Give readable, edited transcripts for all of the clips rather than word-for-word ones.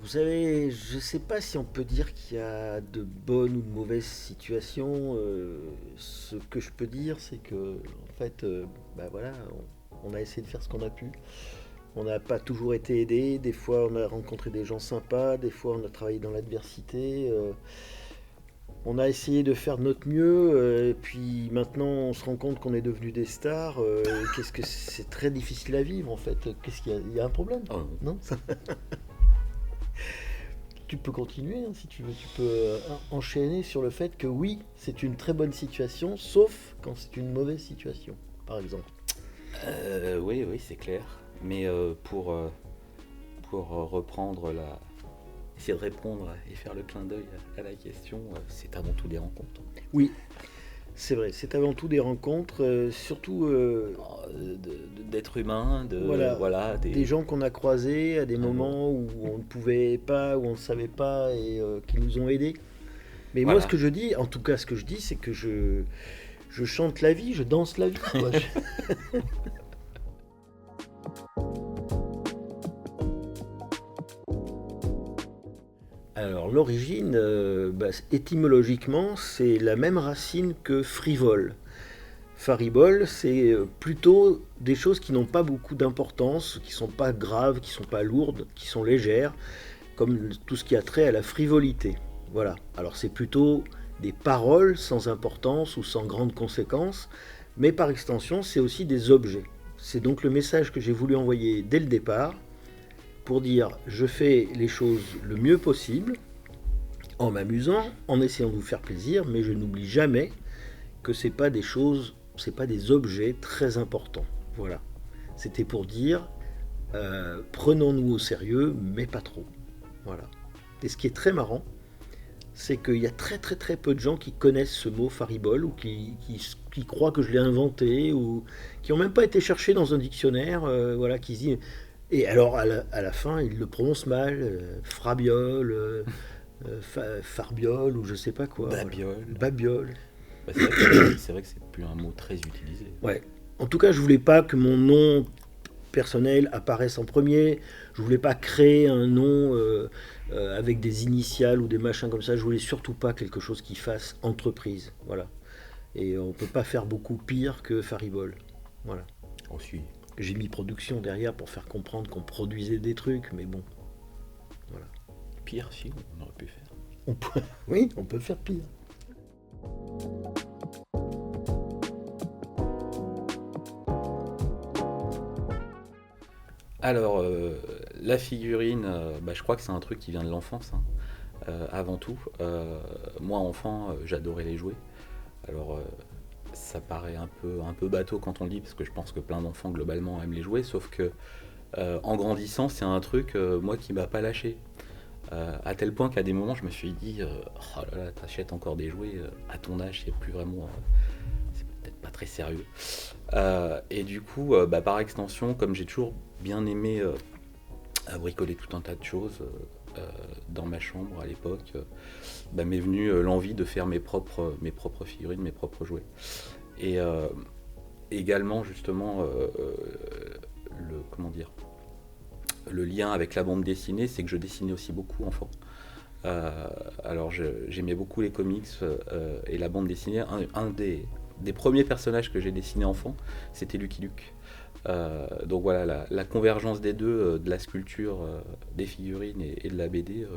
Vous savez, je ne sais pas si on peut dire qu'il y a de bonnes ou de mauvaises situations. Ce que je peux dire, c'est que, en fait, bah voilà, on a essayé de faire ce qu'on a pu. On n'a pas toujours été aidé. Des fois, on a rencontré des gens sympas. Des fois, on a travaillé dans l'adversité. On a essayé de faire de notre mieux. Et puis maintenant, on se rend compte qu'on est devenu des stars. Qu'est-ce que c'est très difficile à vivre, en fait. Qu'est-ce qu'il y a? Il y a un problème? Oh, Non? Tu peux continuer hein, si tu veux. Tu peux enchaîner sur le fait que oui, c'est une très bonne situation, sauf quand c'est une mauvaise situation, par exemple. oui, oui, c'est clair. Mais pour reprendre la... Essayer de répondre et faire le clin d'œil à la question, c'est avant tout des rencontres. Oui, c'est vrai, c'est avant tout des rencontres, surtout D'être humain, voilà, voilà, des gens qu'on a croisés à des euh, moments où on ne pouvait pas, où on ne savait pas et qui nous ont aidés. Mais moi, ce voilà. que je dis, en tout cas, ce que je dis, c'est que je chante la vie, je danse la vie, quoi. Alors l'origine, bah, étymologiquement, c'est la même racine que frivole. Faribole, c'est plutôt des choses qui n'ont pas beaucoup d'importance, qui sont pas graves, qui sont pas lourdes, qui sont légères, comme tout ce qui a trait à la frivolité. Voilà. Alors c'est plutôt des paroles sans importance ou sans grande conséquence, mais par extension, c'est aussi des objets. C'est donc le message que j'ai voulu envoyer dès le départ pour dire je fais les choses le mieux possible, en m'amusant, en essayant de vous faire plaisir, mais je n'oublie jamais que c'est pas des choses, c'est pas des objets très importants. Voilà. C'était pour dire prenons-nous au sérieux, mais pas trop. Voilà. Et ce qui est très marrant, c'est qu'il y a très très très peu de gens qui connaissent ce mot faribole ou qui croient que je l'ai inventé ou qui n'ont même pas été chercher dans un dictionnaire, voilà, qui se disent. Et alors à la fin, ils le prononcent mal, frabiole, farbiole ou je sais pas quoi. Voilà. Babiole. Babiole. Bah, c'est vrai que c'est plus un mot très utilisé. Ouais. En tout cas, je voulais pas que mon nom personnel apparaisse en premier. Je voulais pas créer un nom avec des initiales ou des machins comme ça. Je voulais surtout pas quelque chose qui fasse entreprise. Voilà. Et on peut pas faire beaucoup pire que Faribol. Voilà. Aussi. J'ai mis production derrière pour faire comprendre qu'on produisait des trucs, mais bon, voilà. Pire, si, on aurait pu faire. Oui, on peut faire pire. Alors, la figurine, bah, je crois que c'est un truc qui vient de l'enfance, hein, avant tout. Moi, enfant, j'adorais les jouets. Alors, ça paraît un peu bateau quand on le dit, parce que je pense que plein d'enfants, globalement, aiment les jouets, sauf que en grandissant, c'est un truc, moi, qui m'a pas lâché. À tel point qu'à des moments, je me suis dit, oh là là, t'achètes encore des jouets, à ton âge, c'est plus vraiment... c'est peut-être pas très sérieux. Et du coup, bah, par extension, comme j'ai toujours bien aimé bricoler tout un tas de choses dans ma chambre à l'époque, bah, m'est venue l'envie de faire mes propres figurines, mes propres jouets. Et également, justement, comment dire, le lien avec la bande dessinée, c'est que je dessinais aussi beaucoup enfant. Alors j'aimais beaucoup les comics et la bande dessinée. Un des premiers personnages que j'ai dessiné enfant, c'était Lucky Luke. Donc voilà, la convergence des deux, de la sculpture, des figurines et de la BD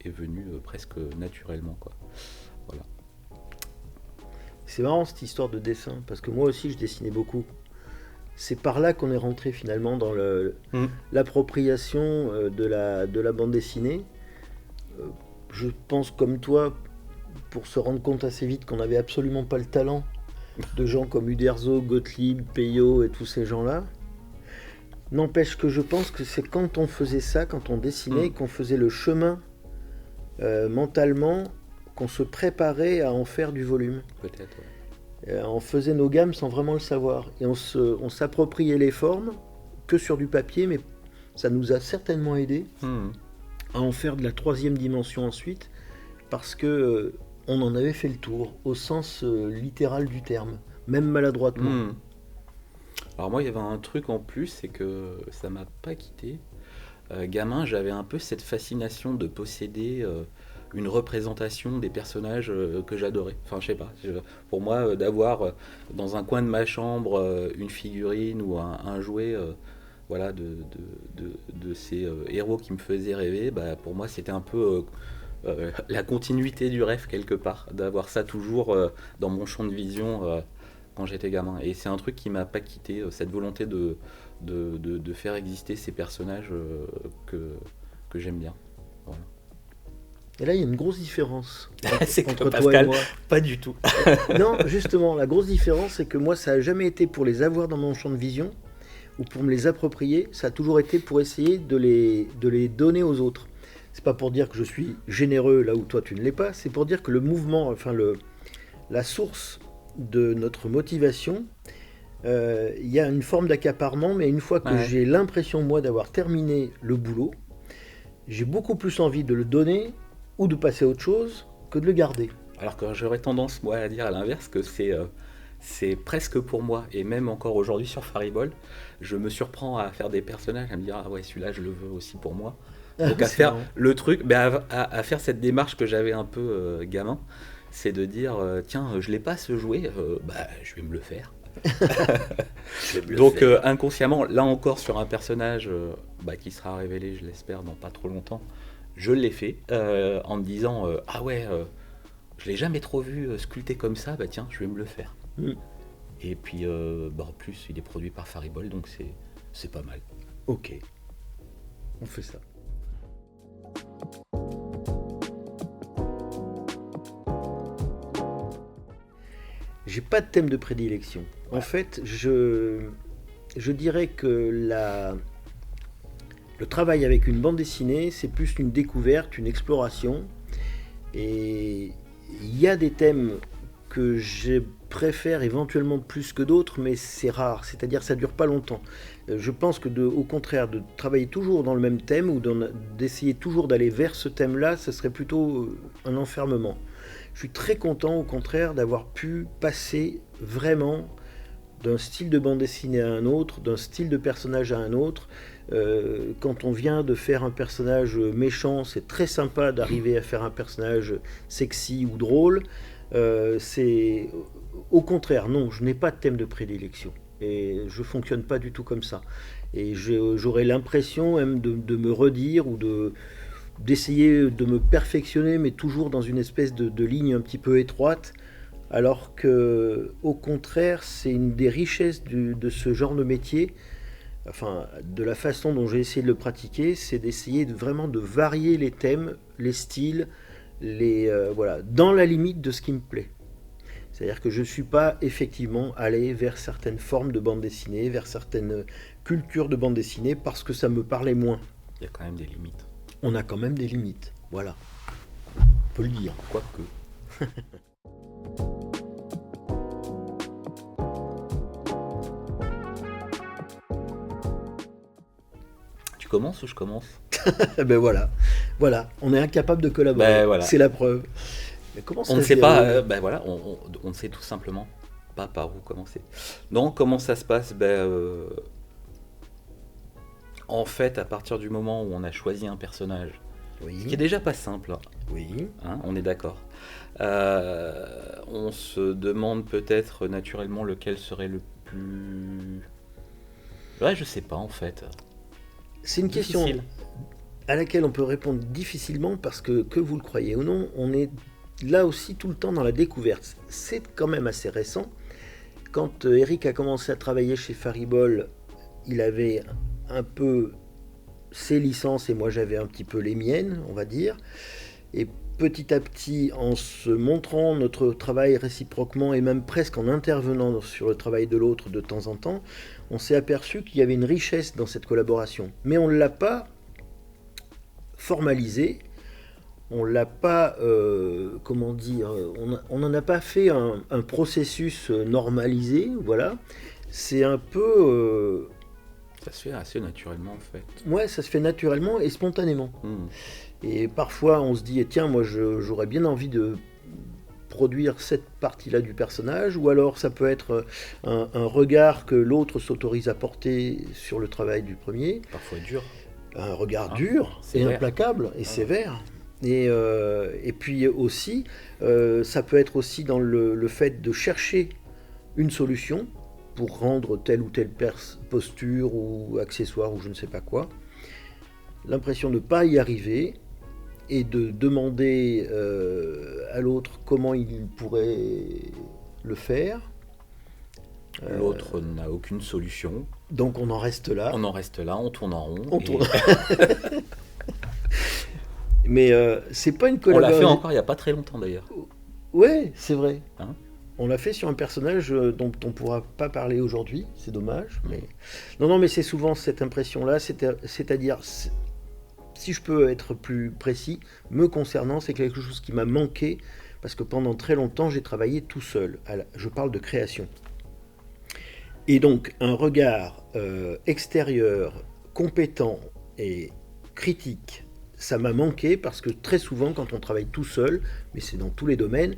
est venue presque naturellement, quoi. Voilà. C'est marrant cette histoire de dessin, parce que moi aussi je dessinais beaucoup. C'est par là qu'on est rentré finalement dans Mm. l'appropriation de la bande dessinée. Euh, je pense comme toi, pour se rendre compte assez vite qu'on n'avait absolument pas le talent de gens comme Uderzo, Gottlieb, Peyo et tous ces gens-là. N'empêche que je pense que c'est quand on faisait ça, quand on dessinait, Mm. qu'on faisait le chemin mentalement, qu'on se préparait à en faire du volume. Peut-être, ouais. On faisait nos gammes sans vraiment le savoir. Et on s'appropriait les formes que sur du papier, mais ça nous a certainement aidé Mm. à en faire de la troisième dimension ensuite, parce que on en avait fait le tour, au sens littéral du terme, même maladroitement. Mm. Alors moi, il y avait un truc en plus, c'est que ça m'a pas quitté. gamin, j'avais un peu cette fascination de posséder une représentation des personnages que j'adorais. Enfin, je sais pas. Pour moi, d'avoir dans un coin de ma chambre une figurine ou un jouet voilà, de ces héros qui me faisaient rêver, bah, pour moi, c'était un peu la continuité du rêve quelque part, d'avoir ça toujours dans mon champ de vision quand j'étais gamin. Et c'est un truc qui m'a pas quitté, cette volonté de faire exister ces personnages que j'aime bien. Voilà. Et là, il y a une grosse différence C'est que entre toi et Pascal, moi. pas du tout. Non, justement, la grosse différence, c'est que moi, ça n'a jamais été pour les avoir dans mon champ de vision ou pour me les approprier. Ça a toujours été pour essayer de les donner aux autres. C'est pas pour dire que je suis généreux là où toi tu ne l'es pas, c'est pour dire que le mouvement, enfin la source de notre motivation, il y a une forme d'accaparement, mais une fois que Ouais. j'ai l'impression, moi, d'avoir terminé le boulot, j'ai beaucoup plus envie de le donner ou de passer à autre chose que de le garder. Alors que j'aurais tendance, moi, à dire à l'inverse, que c'est presque pour moi. Et même encore aujourd'hui sur Faribol, je me surprends à faire des personnages, à me dire, ah ouais, celui-là, je le veux aussi pour moi. Donc à C'est faire marrant. le truc, ben, à faire cette démarche que j'avais un peu gamin, c'est de dire, tiens, je l'ai pas ce jouet, bah, je vais me le faire. Je vais me le Donc faire. inconsciemment, là encore sur un personnage bah, qui sera révélé, je l'espère, dans pas trop longtemps, je l'ai fait en me disant, ah ouais, je l'ai jamais trop vu sculpté comme ça, bah tiens, je vais me le faire. Mm. Et puis bah, en plus, il est produit par Faribol, donc c'est pas mal. Ok, on fait ça. J'ai pas de thème de prédilection. En fait, je dirais que le travail avec une bande dessinée, c'est plus une découverte, une exploration. Et il y a des thèmes que je préfère éventuellement plus que d'autres, mais c'est rare, c'est-à-dire ça dure pas longtemps. Je pense que au contraire, de travailler toujours dans le même thème ou d'essayer toujours d'aller vers ce thème-là, ce serait plutôt un enfermement. Je suis très content au contraire d'avoir pu passer vraiment d'un style de bande dessinée à un autre, d'un style de personnage à un autre. Quand on vient de faire un personnage méchant, c'est très sympa d'arriver à faire un personnage sexy ou drôle. C'est au contraire, non, je n'ai pas de thème de prédilection et je fonctionne pas du tout comme ça. Et j'aurais l'impression même de me redire ou d'essayer de me perfectionner, mais toujours dans une espèce de ligne un petit peu étroite. Alors que, au contraire, c'est une des richesses de ce genre de métier, enfin, de la façon dont j'ai essayé de le pratiquer, c'est d'essayer vraiment de varier les thèmes, les styles, voilà, dans la limite de ce qui me plaît. C'est-à-dire que je ne suis pas effectivement allé vers certaines formes de bande dessinée, vers certaines cultures de bande dessinée, parce que ça me parlait moins. Il y a quand même des limites. On a quand même des limites, voilà, on peut le dire. Quoique. Tu commences ou je commence? Ben voilà, voilà, on est incapable de collaborer, Ben voilà. c'est la preuve. Mais comment On ne ça se sait pas, déroule ben voilà, on ne sait tout simplement pas par où commencer. Non, comment ça se passe? Ben, en fait, à partir du moment où on a choisi un personnage, ce qui est Oui, déjà pas simple, oui, hein, on est d'accord. On se demande peut-être naturellement lequel serait le plus... Ouais, je sais pas en fait. c'est une question Difficile. à laquelle on peut répondre difficilement parce que vous le croyez ou non, on est là aussi tout le temps dans la découverte. C'est quand même assez récent. Quand Eric a commencé à travailler chez Faribol, il avait un peu ses licences et moi j'avais un petit peu les miennes, on va dire. Et petit à petit, en se montrant notre travail réciproquement et même presque en intervenant sur le travail de l'autre de temps en temps, on s'est aperçu qu'il y avait une richesse dans cette collaboration. Mais on ne l'a pas formalisé, on l'a pas, comment dire, on n'en a pas fait un processus normalisé, voilà. C'est un peu, Ça se fait assez naturellement en fait. ouais, ça se fait naturellement et spontanément. Hmm. Et parfois, on se dit, tiens, moi, j'aurais bien envie de produire cette partie-là du personnage, ou alors ça peut être un regard que l'autre s'autorise à porter sur le travail du premier. Parfois dur. un regard Hein, dur et sévère. implacable et Ouais. sévère. Et puis aussi, ça peut être aussi dans le fait de chercher une solution pour rendre telle ou telle posture ou accessoire ou je ne sais pas quoi. L'impression de ne pas y arriver et de demander à l'autre comment il pourrait le faire. L'autre n'a aucune solution. Donc on en reste là. On en reste là, on tourne en rond. On Et tourne. Mais c'est pas une on l'a fait collaboration. encore il n'y a pas très longtemps d'ailleurs. Ouais, c'est vrai. Hein. On l'a fait sur un personnage dont on ne pourra pas parler aujourd'hui, c'est dommage. Mm. Mais... Non, mais c'est souvent cette impression-là, c'est-à-dire, si je peux être plus précis, me concernant, c'est quelque chose qui m'a manqué, parce que pendant très longtemps, j'ai travaillé tout seul. Je parle de création. Et donc, un regard extérieur, compétent et critique, ça m'a manqué parce que très souvent, quand on travaille tout seul, mais c'est dans tous les domaines,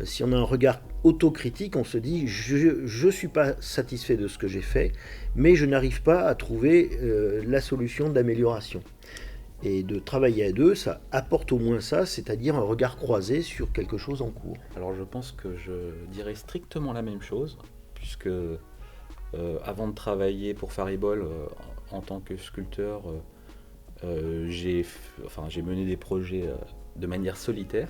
si on a un regard autocritique, on se dit je ne suis pas satisfait de ce que j'ai fait, mais je n'arrive pas à trouver la solution d'amélioration. Et de travailler à deux, ça apporte au moins ça, c'est-à-dire un regard croisé sur quelque chose en cours. Alors je pense que je dirais strictement la même chose, puisque avant de travailler pour Faribol en tant que sculpteur, j'ai mené des projets de manière solitaire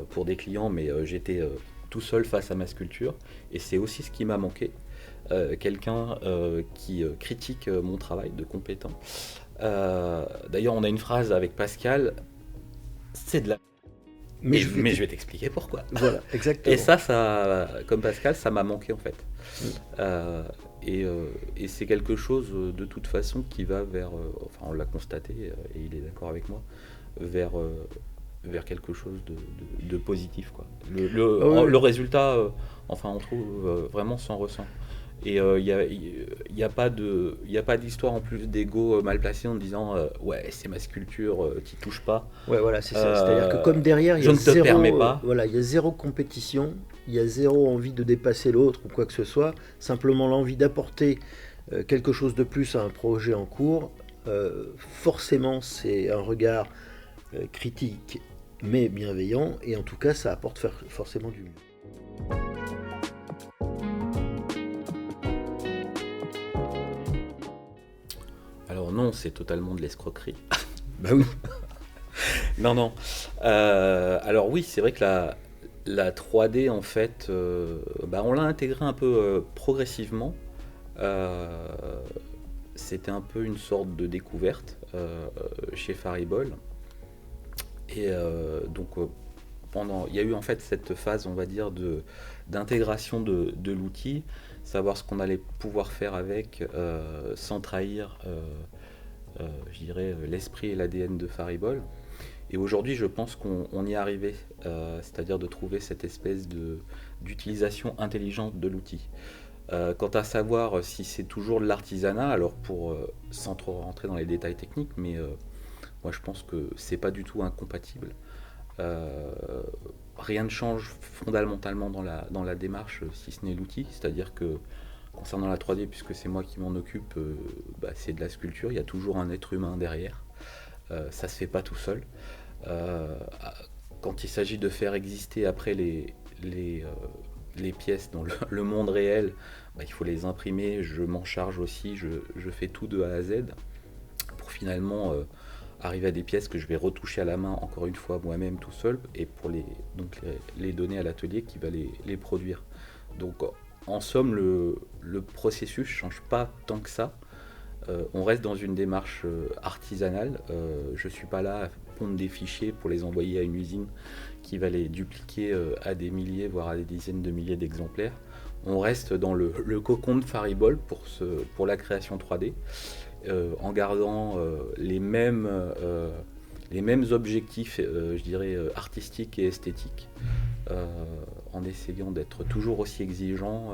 pour des clients, mais j'étais tout seul face à ma sculpture, et c'est aussi ce qui m'a manqué. Quelqu'un qui critique mon travail de compétent. D'ailleurs, on a une phrase avec Pascal, c'est de la... Mais je vais t'expliquer pourquoi. Voilà, exactement. Et ça, comme Pascal, ça m'a manqué en fait. Et c'est quelque chose de toute façon qui va vers, enfin on l'a constaté et il est d'accord avec moi, vers quelque chose de positif, quoi. Le résultat, enfin on trouve vraiment s'en ressent. Et il y a pas d'histoire en plus d'ego mal placé en disant ouais c'est ma sculpture, t'y touches pas. Ouais, voilà, c'est ça. C'est-à-dire que comme derrière, il y je a ne te zéro, permets pas. voilà, il y a zéro compétition, il y a zéro envie de dépasser l'autre ou quoi que ce soit. Simplement l'envie d'apporter quelque chose de plus à un projet en cours. Forcément, c'est un regard critique mais bienveillant, et en tout cas, ça apporte forcément du mieux. Alors non, c'est totalement de l'escroquerie. Bah oui. Non. Alors oui, c'est vrai que la 3D, en fait, on l'a intégré un peu progressivement. C'était un peu une sorte de découverte chez Faribol. Et donc, il y a eu en fait cette phase, on va dire, d'intégration de l'outil, savoir ce qu'on allait pouvoir faire avec sans trahir, je dirais, l'esprit et l'ADN de Faribol. Et aujourd'hui, je pense qu'on y est arrivé, c'est-à-dire de trouver cette espèce d'utilisation intelligente de l'outil. Quant à savoir si c'est toujours de l'artisanat, alors sans trop rentrer dans les détails techniques, mais moi je pense que c'est pas du tout incompatible. Rien ne change fondamentalement dans la démarche si ce n'est l'outil, c'est-à-dire que concernant la 3D, puisque c'est moi qui m'en occupe, c'est de la sculpture, il y a toujours un être humain derrière, ça se fait pas tout seul. Quand il s'agit de faire exister après les pièces dans le monde réel, il faut les imprimer, je m'en charge aussi, je fais tout de A à Z pour finalement arriver à des pièces que je vais retoucher à la main encore une fois moi-même tout seul, et pour les donner à l'atelier qui va les produire. Donc en somme, le processus ne change pas tant que ça. On reste dans une démarche artisanale. Je ne suis pas là à pondre des fichiers pour les envoyer à une usine qui va les dupliquer à des milliers, voire à des dizaines de milliers d'exemplaires. On reste dans le cocon de Faribol pour la création 3D, en gardant les mêmes objectifs, je dirais, artistiques et esthétiques, en essayant d'être toujours aussi exigeant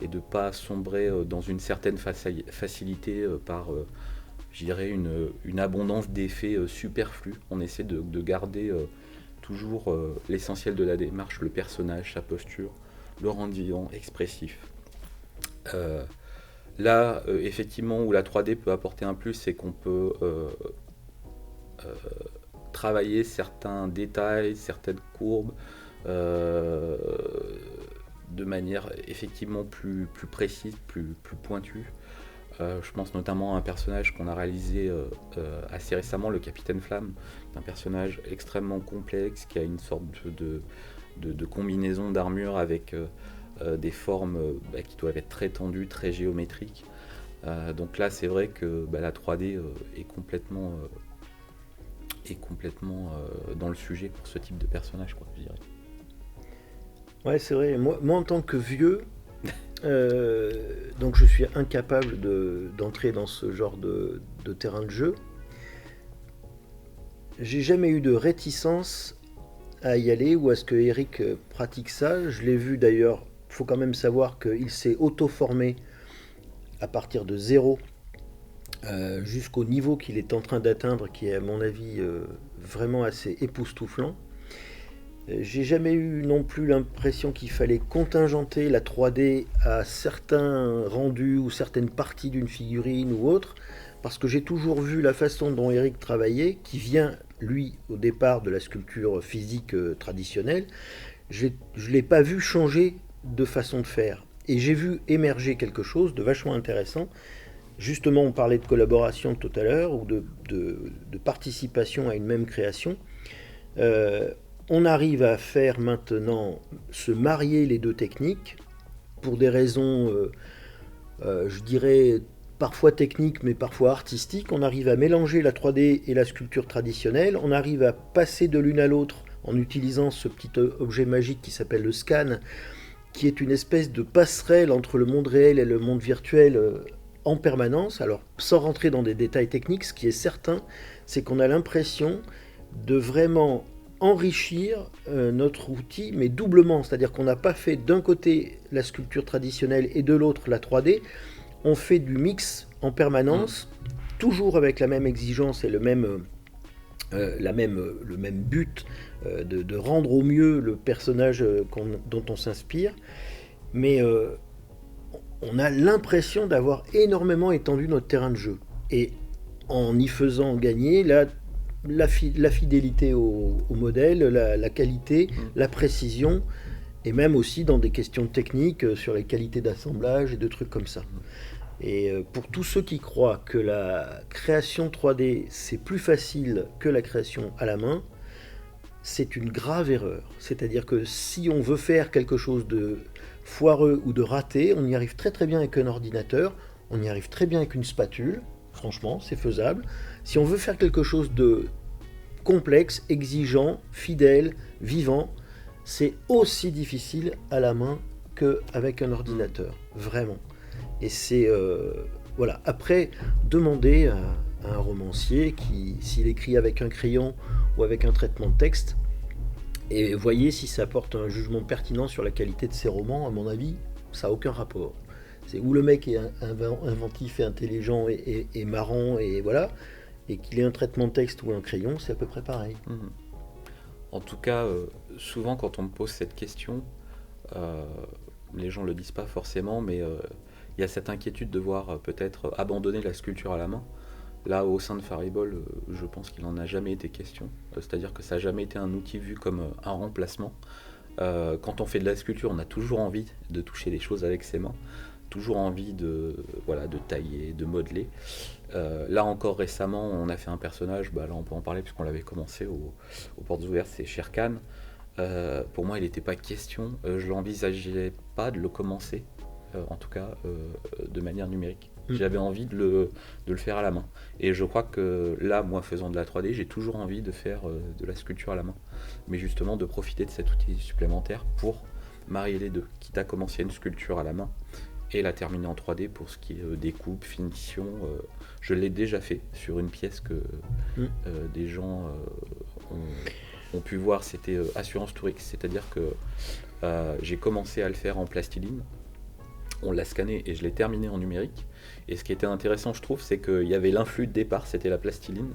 et de ne pas sombrer dans une certaine facilité par, je dirais, une abondance d'effets superflus. On essaie de garder toujours l'essentiel de la démarche, le personnage, sa posture, le rendu vivant, expressif. Là, effectivement, où la 3D peut apporter un plus, c'est qu'on peut euh, travailler certains détails, certaines courbes euh, de manière effectivement plus précise, plus pointue. Je pense notamment à un personnage qu'on a réalisé assez récemment, le Capitaine Flamme, un personnage extrêmement complexe qui a une sorte de combinaison d'armure avec des formes qui doivent être très tendues, très géométriques. Donc là, c'est vrai que la 3D est complètement dans le sujet pour ce type de personnage, quoi, je dirais. Ouais, c'est vrai. Moi, en tant que vieux, donc je suis incapable d'entrer dans ce genre de terrain de jeu. J'ai jamais eu de réticence à y aller ou à ce que Eric pratique ça. Je l'ai vu d'ailleurs, il faut quand même savoir qu'il s'est auto-formé à partir de zéro jusqu'au niveau qu'il est en train d'atteindre, qui est à mon avis vraiment assez époustouflant. J'ai jamais eu non plus l'impression qu'il fallait contingenter la 3D à certains rendus ou certaines parties d'une figurine ou autre, parce que j'ai toujours vu la façon dont Eric travaillait, qui vient, lui, au départ de la sculpture physique traditionnelle. Je ne l'ai pas vu changer de façon de faire. Et j'ai vu émerger quelque chose de vachement intéressant. Justement, on parlait de collaboration tout à l'heure, ou de participation à une même création. On arrive à faire maintenant se marier les deux techniques pour des raisons, je dirais, parfois techniques mais parfois artistiques. On arrive à mélanger la 3D et la sculpture traditionnelle. On arrive à passer de l'une à l'autre en utilisant ce petit objet magique qui s'appelle le scan, qui est une espèce de passerelle entre le monde réel et le monde virtuel en permanence. Alors, sans rentrer dans des détails techniques, ce qui est certain, c'est qu'on a l'impression de vraiment enrichir notre outil, mais doublement. C'est-à-dire qu'on n'a pas fait d'un côté la sculpture traditionnelle et de l'autre la 3D. On fait du mix en permanence, toujours avec la même exigence et le même but de rendre au mieux le personnage dont on s'inspire. Mais on a l'impression d'avoir énormément étendu notre terrain de jeu. Et en y faisant gagner la fidélité au modèle, la qualité, la précision, et même aussi dans des questions techniques sur les qualités d'assemblage et de trucs comme ça. Et pour tous ceux qui croient que la création 3D c'est plus facile que la création à la main, c'est une grave erreur. C'est-à-dire que si on veut faire quelque chose de foireux ou de raté, on y arrive très très bien avec un ordinateur, on y arrive très bien avec une spatule, franchement, c'est faisable. Si on veut faire quelque chose de complexe, exigeant, fidèle, vivant, c'est aussi difficile à la main qu'avec un ordinateur, vraiment. Et c'est voilà. Après, demandez à un romancier qui, s'il écrit avec un crayon ou avec un traitement de texte, et voyez si ça apporte un jugement pertinent sur la qualité de ses romans. À mon avis, ça n'a aucun rapport. C'est où le mec est inventif et intelligent et marrant et voilà, et qu'il ait un traitement de texte ou un crayon, c'est à peu près pareil. En tout cas, souvent quand on me pose cette question, les gens ne le disent pas forcément, mais il y a cette inquiétude de voir peut-être abandonner la sculpture à la main. Là, au sein de Faribol, je pense qu'il n'en a jamais été question. C'est-à-dire que ça n'a jamais été un outil vu comme un remplacement. Quand on fait de la sculpture, on a toujours envie de toucher les choses avec ses mains, toujours envie de tailler, de modeler. Là encore récemment, on a fait un personnage, là on peut en parler puisqu'on l'avait commencé aux portes ouvertes, c'est Shere Khan. Pour moi, il n'était pas question, je n'envisageais pas de le commencer, en tout cas de manière numérique. J'avais envie de le faire à la main. Et je crois que là, moi faisant de la 3D, j'ai toujours envie de faire de la sculpture à la main. Mais justement de profiter de cet outil supplémentaire pour marier les deux. Quitte à commencer une sculpture à la main et la terminer en 3D pour ce qui est découpe, finition. Je l'ai déjà fait sur une pièce que des gens ont pu voir, c'était Assurance Tourix. C'est-à-dire que j'ai commencé à le faire en plastiline. On l'a scanné et je l'ai terminé en numérique. Et ce qui était intéressant, je trouve, c'est qu'il y avait l'influx de départ, c'était la plastiline,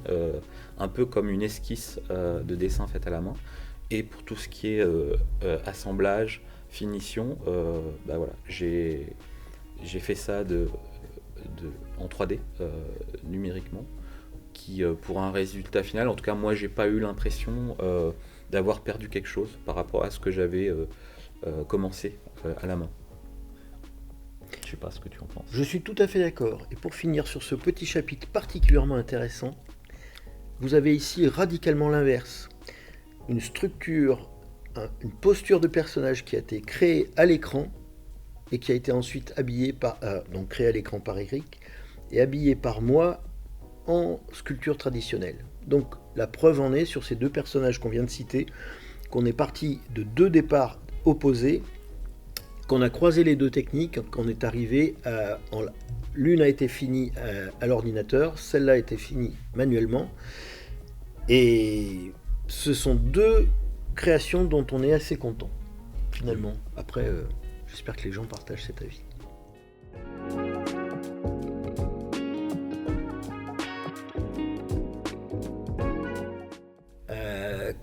un peu comme une esquisse de dessin faite à la main. Et pour tout ce qui est assemblage, finition, voilà, j'ai fait ça en 3D, numériquement, qui, pour un résultat final, en tout cas moi j'ai pas eu l'impression d'avoir perdu quelque chose par rapport à ce que j'avais commencé à la main. Je sais pas ce que tu en penses. Je suis tout à fait d'accord. Et pour finir sur ce petit chapitre particulièrement intéressant, vous avez ici radicalement l'inverse. Une structure, une posture de personnage qui a été créée à l'écran et qui a été ensuite habillée donc créée à l'écran par Eric et habillée par moi en sculpture traditionnelle. Donc la preuve en est sur ces deux personnages qu'on vient de citer, qu'on est parti de deux départs opposés, qu'on a croisé les deux techniques, qu'on est arrivé l'une a été finie à l'ordinateur, celle-là a été finie manuellement, et ce sont deux créations dont on est assez content, finalement. Après, j'espère que les gens partagent cet avis.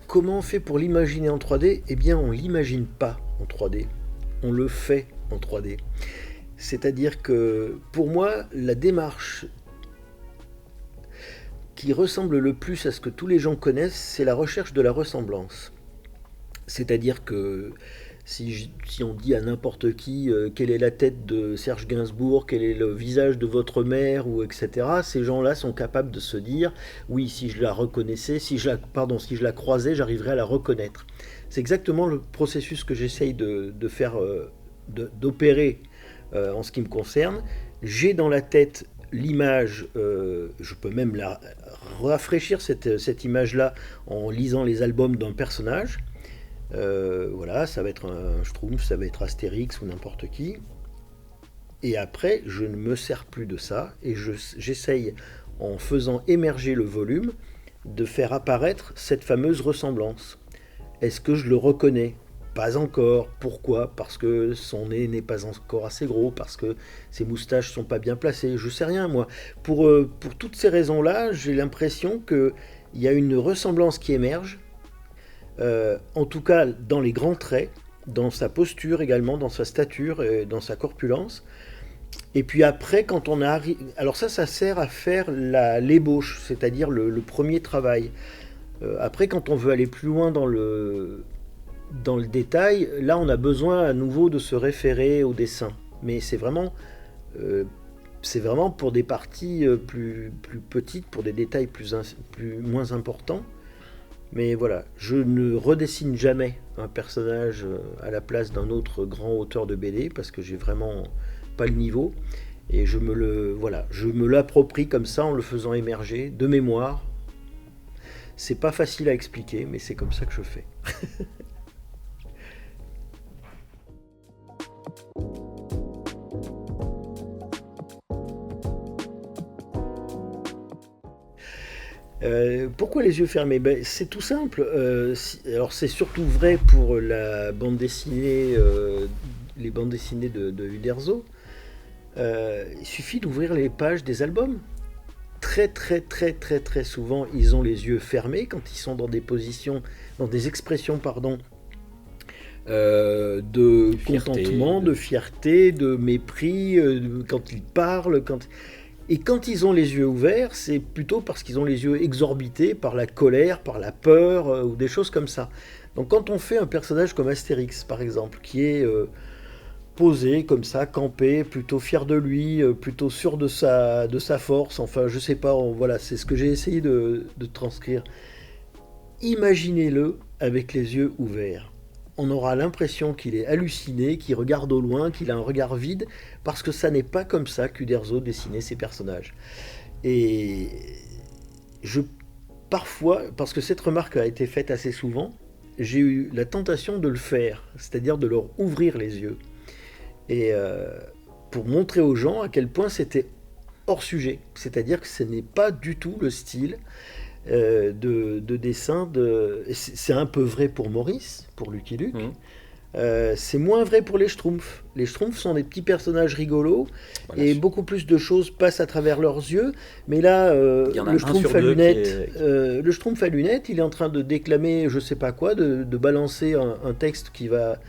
Comment on fait pour l'imaginer en 3D ? Eh bien, on ne l'imagine pas en 3D. On le fait en 3D. C'est-à-dire que, pour moi, la démarche qui ressemble le plus à ce que tous les gens connaissent, c'est la recherche de la ressemblance. C'est-à-dire que si on dit à n'importe qui quelle est la tête de Serge Gainsbourg, quel est le visage de votre mère, ou etc., ces gens-là sont capables de se dire oui, si je la reconnaissais, si je la croisais, j'arriverais à la reconnaître. C'est exactement le processus que j'essaye de faire, d'opérer en ce qui me concerne. J'ai dans la tête l'image, je peux même la rafraîchir cette image-là en lisant les albums d'un personnage. Voilà, ça va être un Schtroumpf, ça va être Astérix ou n'importe qui. Et après, je ne me sers plus de ça et j'essaye, en faisant émerger le volume, de faire apparaître cette fameuse ressemblance. Est-ce que je le reconnais ? Pas encore. Pourquoi ? Parce que son nez n'est pas encore assez gros, parce que ses moustaches sont pas bien placées. Je sais rien, moi. Pour toutes ces raisons-là, j'ai l'impression qu'il y a une ressemblance qui émerge. En tout cas dans les grands traits, dans sa posture également, dans sa stature, dans sa corpulence. Et puis après, quand on arrive... Alors ça sert à faire l'ébauche, c'est-à-dire le premier travail. Après, quand on veut aller plus loin dans le détail, là on a besoin à nouveau de se référer au dessin. Mais c'est vraiment pour des parties plus petites, pour des détails moins importants. Mais voilà, je ne redessine jamais un personnage à la place d'un autre grand auteur de BD parce que j'ai vraiment pas le niveau et je me l'approprie comme ça en le faisant émerger de mémoire. C'est pas facile à expliquer, mais c'est comme ça que je fais. Pourquoi les yeux fermés ? C'est tout simple. Alors c'est surtout vrai pour la bande dessinée, les bandes dessinées de Uderzo. Il suffit d'ouvrir les pages des albums. Très très très très très souvent, ils ont les yeux fermés quand ils sont dans des expressions, de contentement, de fierté, de mépris, quand ils parlent, Et quand ils ont les yeux ouverts, c'est plutôt parce qu'ils ont les yeux exorbités par la colère, par la peur, ou des choses comme ça. Donc quand on fait un personnage comme Astérix, par exemple, qui est posé comme ça, campé, plutôt fier de lui, plutôt sûr de sa force, enfin je sais pas, voilà, c'est ce que j'ai essayé de transcrire. Imaginez-le avec les yeux ouverts. On aura l'impression qu'il est halluciné, qu'il regarde au loin, qu'il a un regard vide, parce que ça n'est pas comme ça qu'Uderzo dessinait ses personnages. Et parfois, parce que cette remarque a été faite assez souvent, j'ai eu la tentation de le faire, c'est-à-dire de leur ouvrir les yeux. Et pour montrer aux gens à quel point c'était hors sujet, c'est-à-dire que ce n'est pas du tout le style de dessin c'est un peu vrai pour Maurice, pour Lucky Luke. C'est moins vrai pour les Schtroumpfs. Les Schtroumpfs sont des petits personnages rigolos, voilà, et beaucoup plus de choses passent à travers leurs yeux. Mais là, le Schtroumpf à lunettes, il est en train de déclamer je sais pas quoi, de balancer un texte qui va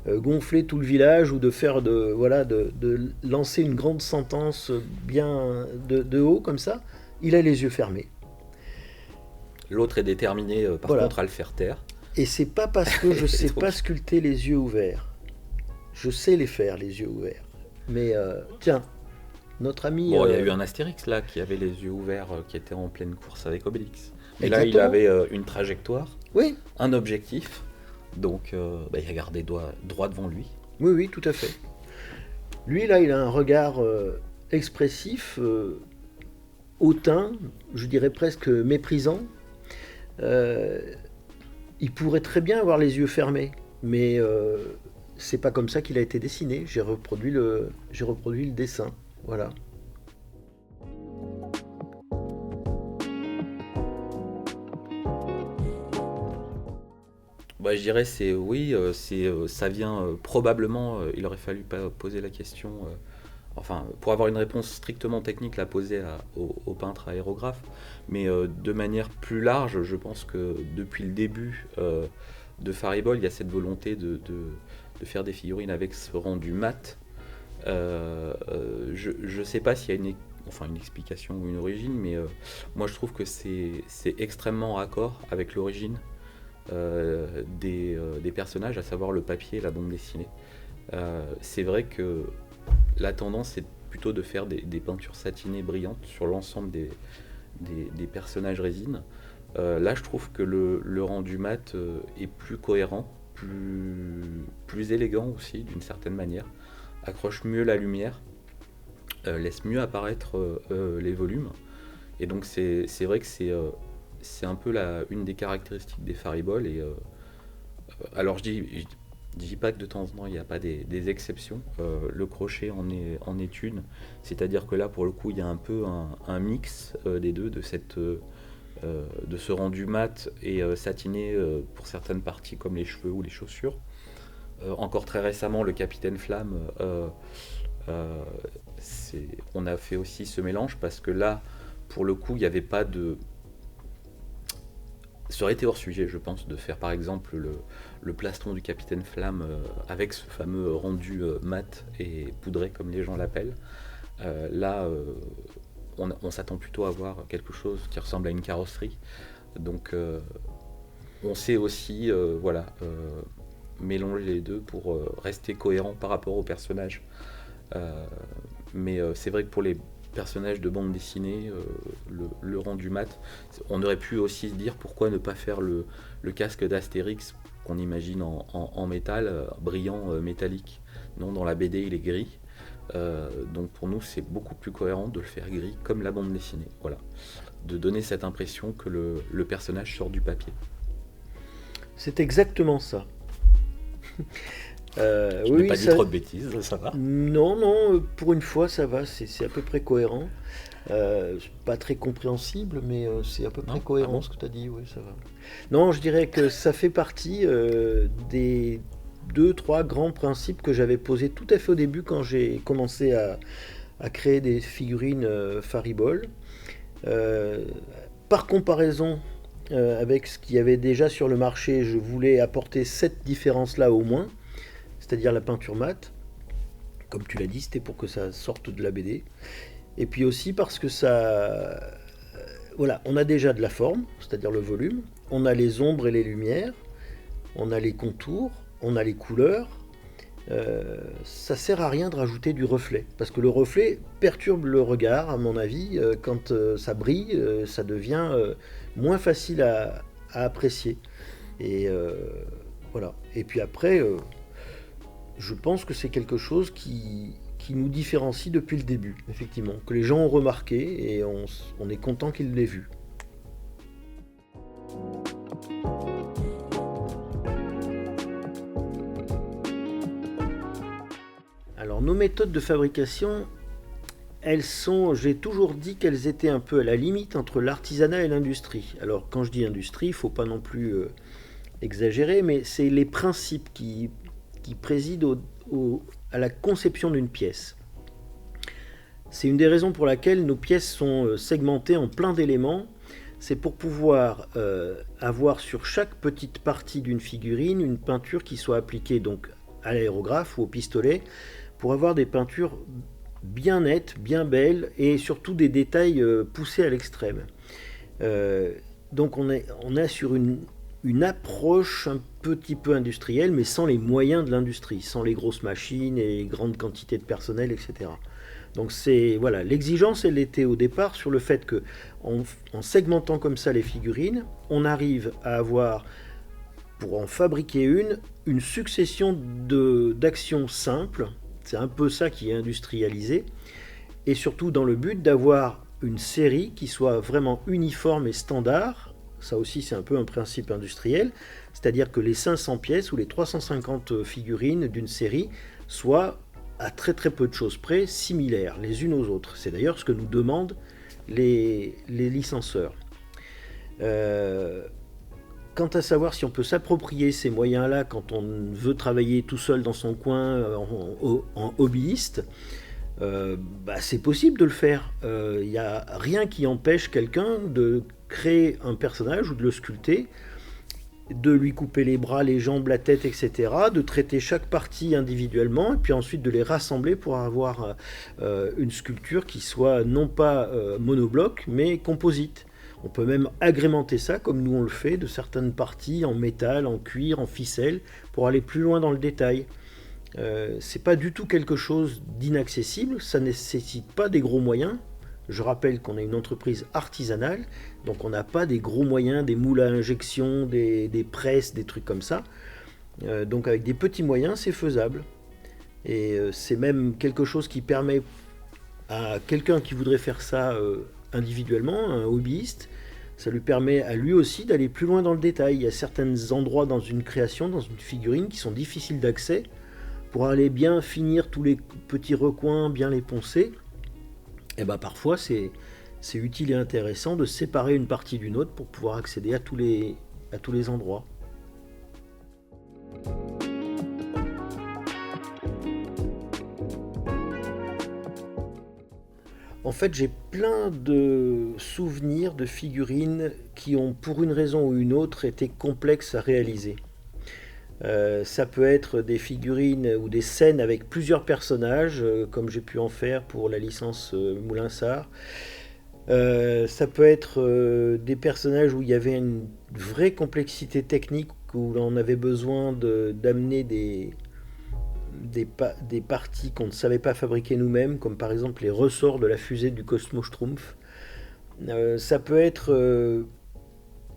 gonfler tout le village ou de faire de lancer une grande sentence bien de haut comme ça, il a les yeux fermés. L'autre est déterminé par Voilà. contre à le faire taire. Et c'est pas parce que je sais Donc- pas sculpter les yeux ouverts. Je sais les faire, les yeux ouverts. Mais tiens, notre ami. Bon, il y a eu un Astérix là qui avait les yeux ouverts, qui était en pleine course avec Obélix. Mais là, il Exactement. avait une trajectoire, Oui, un objectif, donc il a gardé droit devant lui. oui, oui, tout à fait. Lui, là, il a un regard expressif, hautain, je dirais presque méprisant. Euh, il pourrait très bien avoir les yeux fermés, mais c'est pas comme ça qu'il a été dessiné. J'ai reproduit le dessin. Voilà. Bah, je dirais c'est oui, ça vient probablement. Il aurait fallu pas poser la question. Enfin, pour avoir une réponse strictement technique, la poser au peintre aérographe. Mais de manière plus large, je pense que depuis le début de Faribol, il y a cette volonté de faire des figurines avec ce rendu mat. Je ne sais pas s'il y a une explication ou une origine, mais moi je trouve que c'est extrêmement raccord avec l'origine des personnages, à savoir le papier et la bande dessinée. C'est vrai que la tendance est plutôt de faire des peintures satinées brillantes sur l'ensemble des personnages résine. Là, je trouve que le rendu mat est plus cohérent, plus élégant aussi d'une certaine manière, accroche mieux la lumière, laisse mieux apparaître les volumes. Et donc c'est vrai que c'est un peu une des caractéristiques des Faribol. Et alors je dis pas que de temps en temps il n'y a pas des exceptions. Le crochet en est une. C'est-à-dire que là pour le coup il y a un peu un mix des deux, de ce rendu mat et satiné pour certaines parties comme les cheveux ou les chaussures. Encore très récemment, le Capitaine Flamme, on a fait aussi ce mélange parce que là, pour le coup, il n'y avait pas de. Ça aurait été hors sujet, je pense, de faire par exemple le plastron du Capitaine Flamme avec ce fameux rendu mat et poudré, comme les gens l'appellent. Là, on s'attend plutôt à voir quelque chose qui ressemble à une carrosserie. Donc, on sait aussi, mélanger les deux pour rester cohérent par rapport aux personnages. Mais c'est vrai que pour les personnages de bande dessinée, le rendu mat, on aurait pu aussi se dire pourquoi ne pas faire le casque d'Astérix qu'on imagine en métal, brillant, métallique. Non, dans la BD il est gris. Donc pour nous c'est beaucoup plus cohérent de le faire gris comme la bande dessinée. Voilà. De donner cette impression que le personnage sort du papier. C'est exactement ça. Je n'ai pas dit trop de bêtises, ça va. Non, non, pour une fois, ça va, c'est à peu près cohérent. C'est pas très compréhensible, mais c'est à peu près Non, cohérent ah bon ce que tu as dit, oui, ça va. Non, je dirais que ça fait partie des deux, trois grands principes que j'avais posés tout à fait au début quand j'ai commencé à créer des figurines Faribol. Euh, Par comparaison avec ce qu'il y avait déjà sur le marché, je voulais apporter cette différence-là au moins, c'est-à-dire la peinture mate. Comme tu l'as dit, c'était pour que ça sorte de la BD. Et puis aussi parce que ça... Voilà, on a déjà de la forme, c'est-à-dire le volume, on a les ombres et les lumières, on a les contours, on a les couleurs. Ça sert à rien de rajouter du reflet, parce que le reflet perturbe le regard, à mon avis. Quand ça brille, ça devient moins facile à apprécier. Et voilà. Et puis après, je pense que c'est quelque chose qui nous différencie depuis le début, effectivement, que les gens ont remarqué et on est content qu'ils l'aient vu. Alors nos méthodes de fabrication, j'ai toujours dit qu'elles étaient un peu à la limite entre l'artisanat et l'industrie. Alors quand je dis industrie, il ne faut pas non plus exagérer, mais c'est les principes qui président à la conception d'une pièce. C'est une des raisons pour laquelle nos pièces sont segmentées en plein d'éléments. C'est pour pouvoir avoir sur chaque petite partie d'une figurine une peinture qui soit appliquée donc à l'aérographe ou au pistolet pour avoir des peintures bien nettes, bien belles et surtout des détails poussés à l'extrême. Donc on est sur une approche un petit peu industrielle, mais sans les moyens de l'industrie, sans les grosses machines et les grandes quantités de personnel, etc. Donc voilà, l'exigence elle était au départ sur le fait que en segmentant comme ça les figurines, on arrive à avoir, pour en fabriquer une succession d'actions simples. C'est un peu ça qui est industrialisé, et surtout dans le but d'avoir une série qui soit vraiment uniforme et standard. Ça aussi c'est un peu un principe industriel, c'est-à-dire que les 500 pièces ou les 350 figurines d'une série soient à très très peu de choses près similaires les unes aux autres. C'est d'ailleurs ce que nous demandent les licenceurs. Quant à savoir si on peut s'approprier ces moyens-là quand on veut travailler tout seul dans son coin en hobbyiste, c'est possible de le faire. Il n'y a rien qui empêche quelqu'un de créer un personnage ou de le sculpter, de lui couper les bras, les jambes, la tête, etc., de traiter chaque partie individuellement, et puis ensuite de les rassembler pour avoir une sculpture qui soit non pas monobloc, mais composite. On peut même agrémenter ça, comme nous on le fait, de certaines parties en métal, en cuir, en ficelle, pour aller plus loin dans le détail. C'est pas du tout quelque chose d'inaccessible, ça ne nécessite pas des gros moyens. Je rappelle qu'on est une entreprise artisanale, donc on n'a pas des gros moyens, des moules à injection, des presses, des trucs comme ça. Donc avec des petits moyens, c'est faisable. Et c'est même quelque chose qui permet à quelqu'un qui voudrait faire ça individuellement, un hobbyiste, ça lui permet à lui aussi d'aller plus loin dans le détail. Il y a certains endroits dans une création, dans une figurine, qui sont difficiles d'accès. Pour aller bien finir tous les petits recoins, bien les poncer, et parfois c'est utile et intéressant de séparer une partie d'une autre pour pouvoir accéder à tous les endroits. En fait, j'ai plein de souvenirs de figurines qui ont, pour une raison ou une autre, été complexes à réaliser. Ça peut être des figurines ou des scènes avec plusieurs personnages, comme j'ai pu en faire pour la licence Moulinsart. Ça peut être des personnages où il y avait une vraie complexité technique, où l'on avait besoin d'amener des parties qu'on ne savait pas fabriquer nous-mêmes, comme par exemple les ressorts de la fusée du Cosmo-Schtroumpf. Ça peut être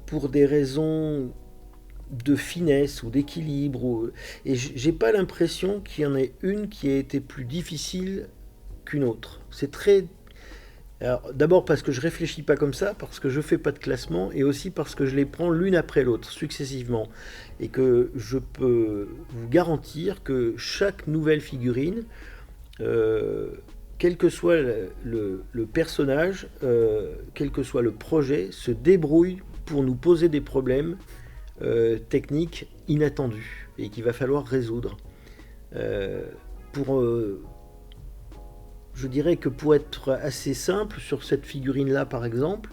pour des raisons de finesse ou d'équilibre, et j'ai pas l'impression qu'il y en ait une qui ait été plus difficile qu'une autre. C'est très... Alors, d'abord parce que je réfléchis pas comme ça, parce que je fais pas de classement, et aussi parce que je les prends l'une après l'autre, successivement, et que je peux vous garantir que chaque nouvelle figurine, quel que soit le personnage, quel que soit le projet, se débrouille pour nous poser des problèmes techniques inattendus et qu'il va falloir résoudre. Je dirais que pour être assez simple, sur cette figurine-là par exemple,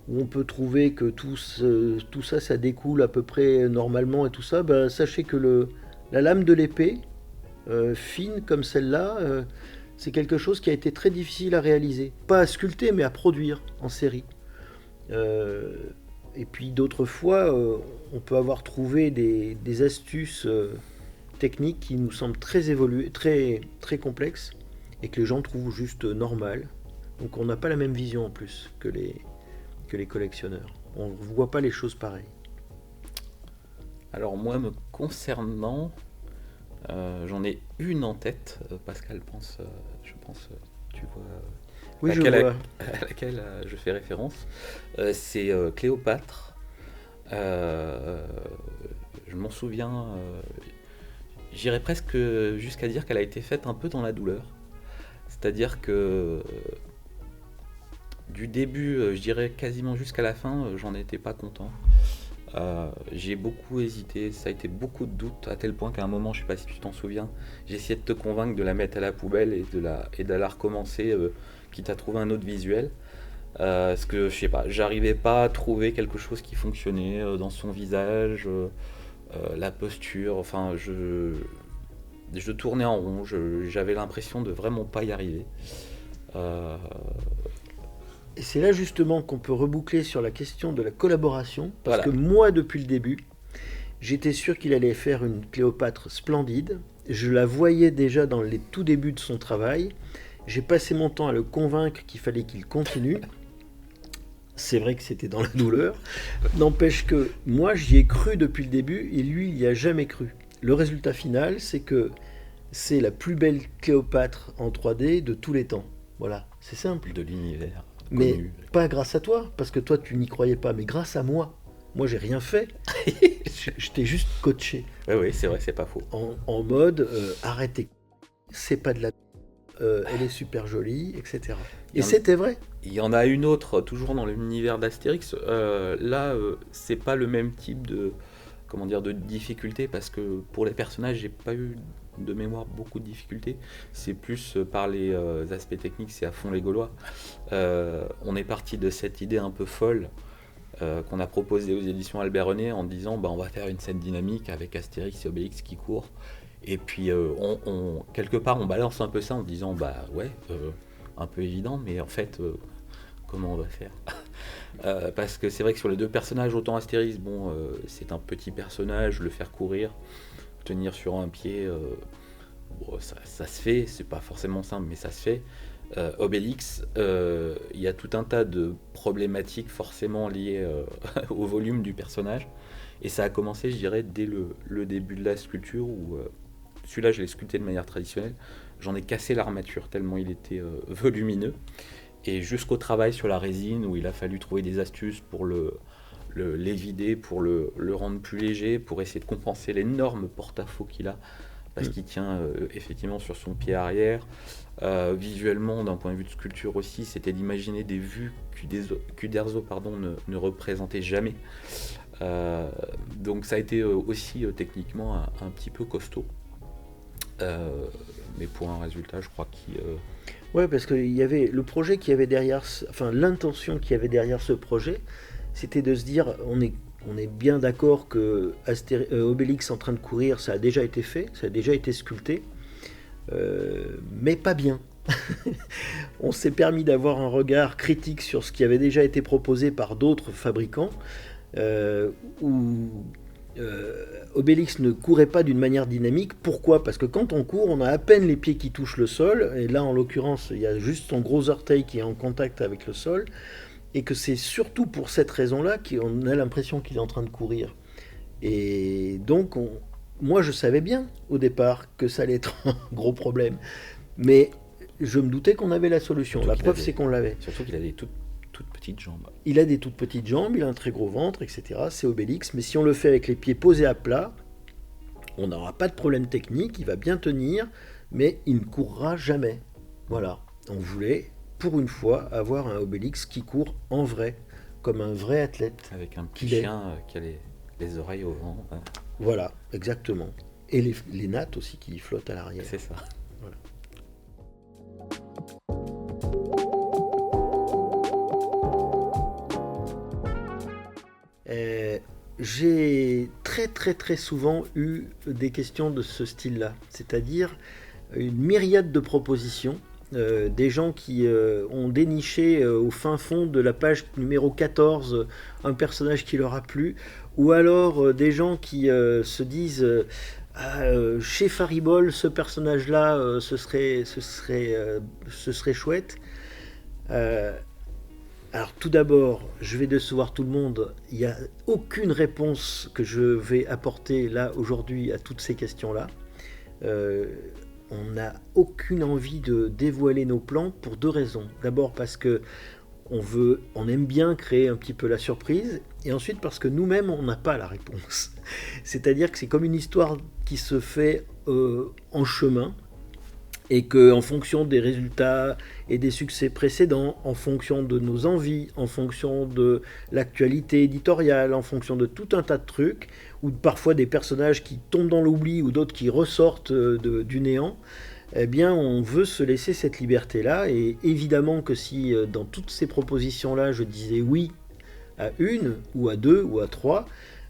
où on peut trouver que tout ça, ça découle à peu près normalement et tout ça, sachez que la lame de l'épée, fine comme celle-là, c'est quelque chose qui a été très difficile à réaliser. Pas à sculpter, mais à produire en série. Et puis d'autres fois, on peut avoir trouvé des astuces techniques qui nous semblent très évoluées, très, très complexes, et que les gens trouvent juste normales. Donc on n'a pas la même vision en plus que les collectionneurs. On ne voit pas les choses pareilles. Alors moi, me concernant, j'en ai une en tête. Pascal pense, je pense, tu vois... Oui, je vois. À laquelle je fais référence. C'est Cléopâtre. Je m'en souviens. J'irais presque jusqu'à dire qu'elle a été faite un peu dans la douleur. C'est-à-dire que du début, je dirais quasiment jusqu'à la fin, j'en étais pas content. J'ai beaucoup hésité, ça a été beaucoup de doutes, à tel point qu'à un moment, je sais pas si tu t'en souviens, j'ai essayé de te convaincre de la mettre à la poubelle et de la recommencer, quitte à trouver un autre visuel. Parce que je sais pas, j'arrivais pas à trouver quelque chose qui fonctionnait dans son visage, la posture, enfin je tournais en rond, j'avais l'impression de vraiment pas y arriver. Euh, Et c'est là justement qu'on peut reboucler sur la question de la collaboration, parce voilà. que moi, depuis le début, j'étais sûr qu'il allait faire une Cléopâtre splendide. Je la voyais déjà dans les tout débuts de son travail. J'ai passé mon temps à le convaincre qu'il fallait qu'il continue. C'est vrai que c'était dans la douleur. N'empêche que moi, j'y ai cru depuis le début et lui, il n'y a jamais cru. Le résultat final, c'est que c'est la plus belle Cléopâtre en 3D de tous les temps. Voilà, c'est simple. De l'univers Mais connu. pas grâce à toi, parce que toi, tu n'y croyais pas, mais grâce à moi. Moi, j'ai rien fait. Je t'ai juste coaché Oui, oui, c'est vrai, c'est pas faux. en mode arrêtez. C'est pas de la. Elle est super jolie, etc. Il Et y en- c'était vrai. Il y en a une autre, toujours dans l'univers d'Astérix. Là, c'est pas le même type de, comment dire, de difficulté, parce que pour les personnages, j'ai pas eu de mémoire beaucoup de difficultés. C'est plus par les aspects techniques, c'est à fond les Gaulois. On est parti de cette idée un peu folle qu'on a proposée aux éditions Albert René en disant bah, on va faire une scène dynamique avec Astérix et Obélix qui courent. Et puis quelque part on balance un peu ça en se disant bah ouais, un peu évident, mais en fait comment on va faire parce que c'est vrai que sur les deux personnages, autant Astérix, bon, c'est un petit personnage, le faire courir, tenir sur un pied, bon, ça se fait, c'est pas forcément simple, mais ça se fait. Obélix, il y a tout un tas de problématiques forcément liées au volume du personnage, et ça a commencé, je dirais, dès le début de la sculpture, où celui-là, je l'ai sculpté de manière traditionnelle, j'en ai cassé l'armature tellement il était volumineux. Et jusqu'au travail sur la résine, où il a fallu trouver des astuces pour l'évider, pour le rendre plus léger, pour essayer de compenser l'énorme porte-à-faux qu'il a, parce qu'il tient effectivement sur son pied arrière. Visuellement, d'un point de vue de sculpture aussi, c'était d'imaginer des vues qu'Uderzo ne représentait jamais. Donc ça a été aussi techniquement un petit peu costaud. Mais pour un résultat, je crois qu'il... Ouais, parce qu'il y avait le projet qui avait derrière, enfin l'intention qui avait derrière ce projet, c'était de se dire, on est bien d'accord que Obélix en train de courir, ça a déjà été fait, ça a déjà été sculpté, mais pas bien. On s'est permis d'avoir un regard critique sur ce qui avait déjà été proposé par d'autres fabricants, où Obélix ne courait pas d'une manière dynamique. Pourquoi ? Parce que quand on court, on a à peine les pieds qui touchent le sol, et là en l'occurrence, il y a juste son gros orteil qui est en contact avec le sol, et que c'est surtout pour cette raison-là qu'on a l'impression qu'il est en train de courir. Et donc, moi je savais bien au départ que ça allait être un gros problème, mais je me doutais qu'on avait la solution. Surtout La qu'il preuve, avait- c'est qu'on l'avait. Surtout qu'il a des toutes petites jambes. Il a des toutes petites jambes, il a un très gros ventre, etc. C'est Obélix, mais si on le fait avec les pieds posés à plat, on n'aura pas de problème technique, il va bien tenir, mais il ne courra jamais. Voilà. On voulait, pour une fois, avoir un Obélix qui court en vrai, comme un vrai athlète. Avec un petit Qu'il est. chien qui a les oreilles au vent. Hein. Voilà, exactement. Et les nattes aussi qui flottent à l'arrière. C'est ça. Voilà. J'ai très souvent eu des questions de ce style-là, c'est-à-dire une myriade de propositions, des gens qui ont déniché au fin fond de la page numéro 14 un personnage qui leur a plu, ou alors des gens qui se disent chez Faribol ce personnage-là ce serait chouette. Alors tout d'abord, je vais décevoir tout le monde, il n'y a aucune réponse que je vais apporter là aujourd'hui à toutes ces questions-là. On n'a aucune envie de dévoiler nos plans pour deux raisons. D'abord parce que on aime bien créer un petit peu la surprise, et ensuite parce que nous-mêmes on n'a pas la réponse. C'est-à-dire que c'est comme une histoire qui se fait en chemin, et qu'en fonction des résultats et des succès précédents, en fonction de nos envies, en fonction de l'actualité éditoriale, en fonction de tout un tas de trucs, ou parfois des personnages qui tombent dans l'oubli ou d'autres qui ressortent du néant, eh bien on veut se laisser cette liberté-là. Et évidemment que si dans toutes ces propositions-là je disais oui à une, ou à deux, ou à trois,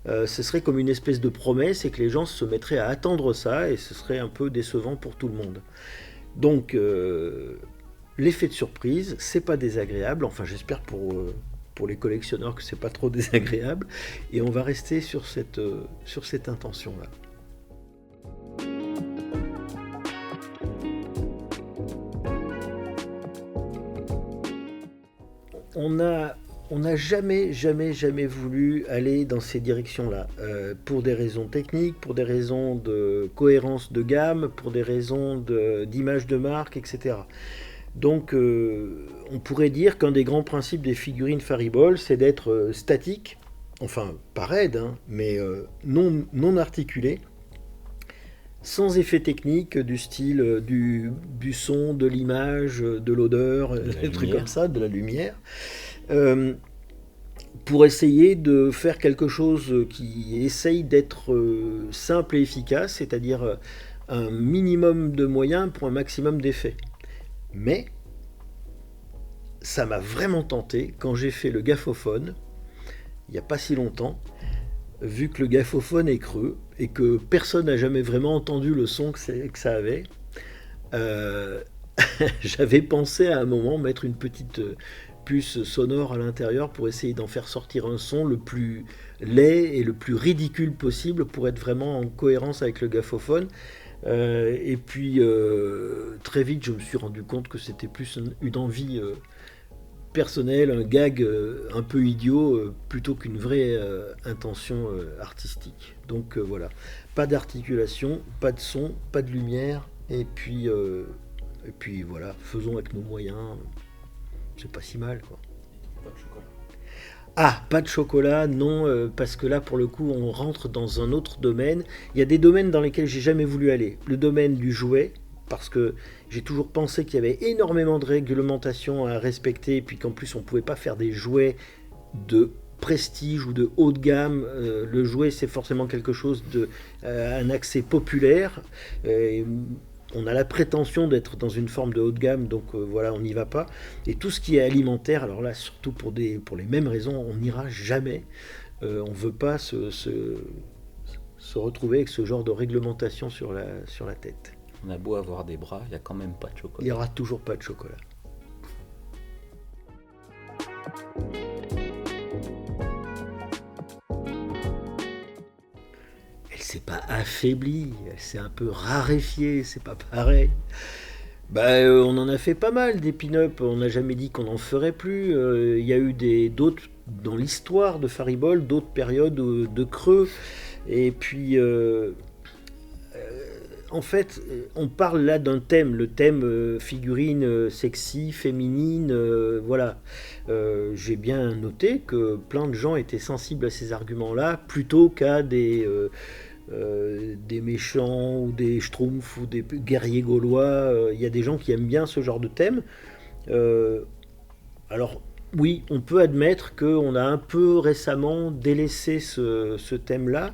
ce serait comme une espèce de promesse et que les gens se mettraient à attendre ça et ce serait un peu décevant pour tout le monde. Donc l'effet de surprise, c'est pas désagréable, enfin j'espère pour les collectionneurs que c'est pas trop désagréable, et on va rester sur cette intention-là. On n'a jamais voulu aller dans ces directions-là, pour des raisons techniques, pour des raisons de cohérence de gamme, pour des raisons d'image de marque, etc. Donc on pourrait dire qu'un des grands principes des figurines Faribault, c'est d'être statique, enfin pas raide, hein, mais non articulé, sans effet technique du style du son, de l'image, de l'odeur, des trucs comme ça, de la lumière, pour essayer de faire quelque chose qui essaye d'être simple et efficace, c'est-à-dire un minimum de moyens pour un maximum d'effets. Mais ça m'a vraiment tenté quand j'ai fait le Gaffophone, il n'y a pas si longtemps, vu que le Gaffophone est creux et que personne n'a jamais vraiment entendu le son que ça avait. J'avais pensé à un moment mettre une petite puce sonore à l'intérieur pour essayer d'en faire sortir un son le plus laid et le plus ridicule possible pour être vraiment en cohérence avec le Gaffophone. Et puis très vite je me suis rendu compte que c'était plus une envie personnelle, un gag un peu idiot plutôt qu'une vraie intention artistique. Donc voilà, pas d'articulation, pas de son, pas de lumière, et puis voilà, faisons avec nos moyens, c'est pas si mal quoi. Pas de chocolat. Ah, pas de chocolat, non, parce que là, pour le coup, on rentre dans un autre domaine. Il y a des domaines dans lesquels j'ai jamais voulu aller. Le domaine du jouet, parce que j'ai toujours pensé qu'il y avait énormément de réglementations à respecter, et puis qu'en plus, on ne pouvait pas faire des jouets de prestige ou de haut de gamme. Le jouet, c'est forcément quelque chose un accès populaire. On a la prétention d'être dans une forme de haut de gamme, donc voilà, on n'y va pas. Et tout ce qui est alimentaire, alors là, surtout pour les mêmes raisons, on n'ira jamais. On ne veut pas se retrouver avec ce genre de réglementation sur la tête. On a beau avoir des bras, il n'y a quand même pas de chocolat. Il n'y aura toujours pas de chocolat. C'est pas affaibli, c'est un peu raréfié, c'est pas pareil. On en a fait pas mal des pin-up, on n'a jamais dit qu'on n'en ferait plus. Il y a eu d'autres dans l'histoire de Faribault, d'autres périodes de creux. Et puis, en fait, on parle là d'un thème, le thème figurine sexy, féminine, voilà. J'ai bien noté que plein de gens étaient sensibles à ces arguments-là, plutôt qu'à des méchants ou des schtroumpfs ou des guerriers gaulois. Il y a des gens qui aiment bien ce genre de thème. Alors oui, on peut admettre qu'on a un peu récemment délaissé ce thème-là.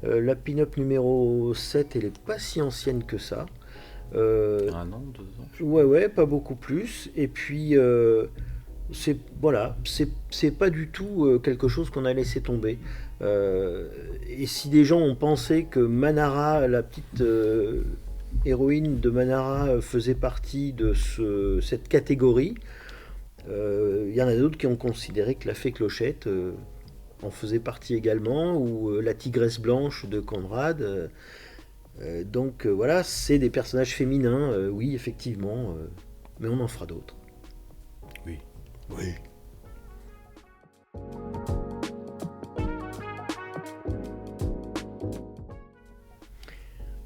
La pin-up numéro 7, elle n'est pas si ancienne que ça. 1 an, 2 ans. Ouais, pas beaucoup plus. Et puis c'est pas du tout quelque chose qu'on a laissé tomber. Et si des gens ont pensé que Manara, la petite héroïne de Manara, faisait partie de cette catégorie, il y en a d'autres qui ont considéré que la fée Clochette en faisait partie également, ou la tigresse blanche de Conrad. Donc voilà, c'est des personnages féminins, oui, effectivement, mais on en fera d'autres. Oui.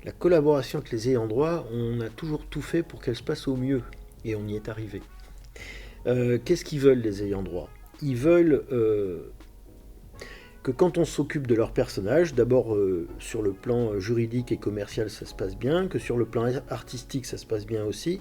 La collaboration avec les ayants droit, on a toujours tout fait pour qu'elle se passe au mieux, et on y est arrivé. Qu'est-ce qu'ils veulent, les ayants droit ? Ils veulent que quand on s'occupe de leur personnage, d'abord sur le plan juridique et commercial ça se passe bien, que sur le plan artistique ça se passe bien aussi.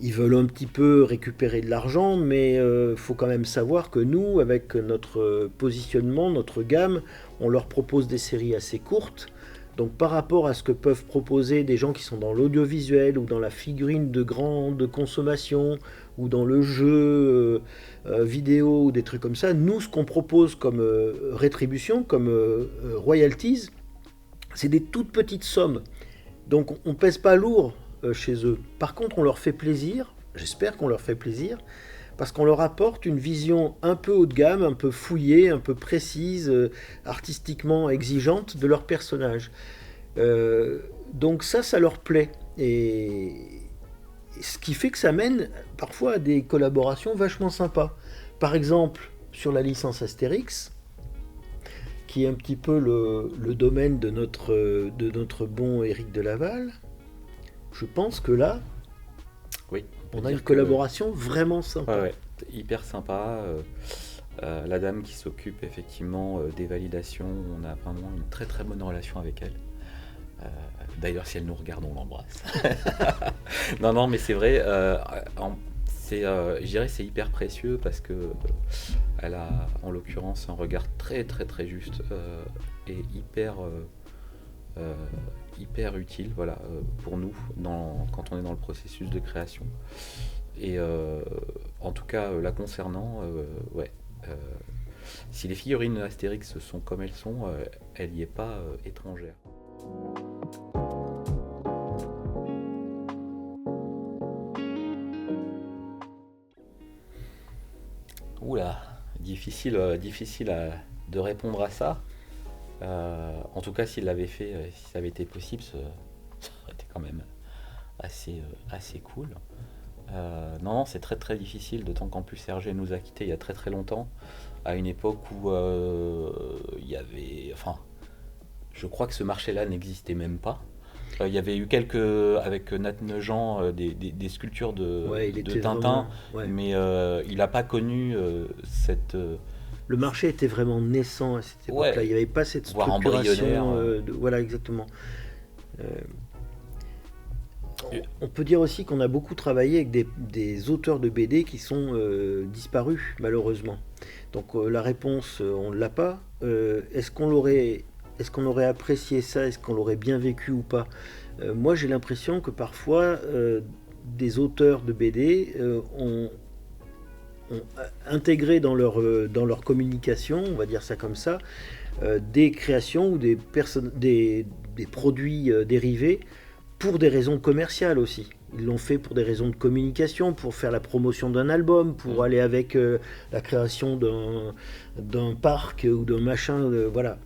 Ils veulent un petit peu récupérer de l'argent, mais faut quand même savoir que nous, avec notre positionnement, notre gamme, on leur propose des séries assez courtes, Donc par rapport à ce que peuvent proposer des gens qui sont dans l'audiovisuel ou dans la figurine de grande consommation ou dans le jeu vidéo ou des trucs comme ça, nous ce qu'on propose comme rétribution, comme royalties, c'est des toutes petites sommes. Donc on pèse pas lourd chez eux. Par contre on leur fait plaisir, j'espère qu'on leur fait plaisir, parce qu'on leur apporte une vision un peu haut de gamme, un peu fouillée, un peu précise, artistiquement exigeante de leur personnage. Donc ça leur plaît. Et ce qui fait que ça mène parfois à des collaborations vachement sympas. Par exemple, sur la licence Astérix, qui est un petit peu le domaine de notre bon Éric de Laval, je pense que là, Oui. on a une collaboration vraiment sympa. Ouais, hyper sympa. La dame qui s'occupe effectivement des validations, on a vraiment une très très bonne relation avec elle. D'ailleurs, si elle nous regarde, on l'embrasse. Non, mais c'est vrai. Je dirais c'est hyper précieux parce que elle a en l'occurrence un regard très très très juste et hyper utile, voilà, pour nous quand on est dans le processus de création. Et en tout cas, la concernant, ouais. Si les figurines Astérix sont comme elles sont, elle n'y est pas étrangère. Oula, difficile de répondre à ça. En tout cas, s'il l'avait fait, si ça avait été possible, ça aurait été quand même assez cool. Non, c'est très très difficile, d'autant qu'en plus Hergé nous a quittés il y a très très longtemps, à une époque où il y avait... Enfin, je crois que ce marché-là n'existait même pas. Il y avait eu avec Nat Nogent, des sculptures de Tintin, ouais. mais il n'a pas connu cette... Le marché était vraiment naissant à cette époque-là. Ouais, Il n'y avait pas cette voire embryonnaire. structuration. Voilà, exactement. On peut dire aussi qu'on a beaucoup travaillé avec des auteurs de BD qui sont disparus, malheureusement. Donc la réponse, on ne l'a pas. Est-ce qu'on aurait apprécié ça? Est-ce qu'on l'aurait bien vécu ou pas? Moi, j'ai l'impression que parfois, des auteurs de BD ont intégré dans leur communication, on va dire ça comme ça, des créations ou des produits dérivés pour des raisons commerciales aussi. Ils l'ont fait pour des raisons de communication, pour faire la promotion d'un album, pour aller avec la création d'un parc ou d'un machin, voilà.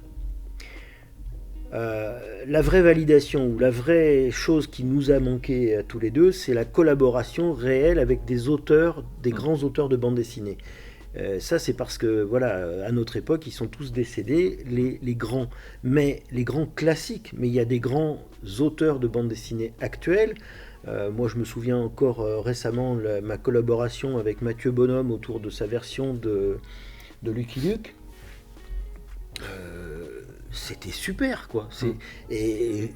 La vraie validation ou la vraie chose qui nous a manqué à tous les deux, c'est la collaboration réelle avec des auteurs, des grands auteurs de bande dessinée. Ça, c'est parce que, voilà, à notre époque, ils sont tous décédés, les grands. Mais les grands classiques, mais il y a des grands auteurs de bande dessinée actuels. Moi, je me souviens encore récemment ma collaboration avec Mathieu Bonhomme autour de sa version de Lucky Luke. C'était super, quoi. Et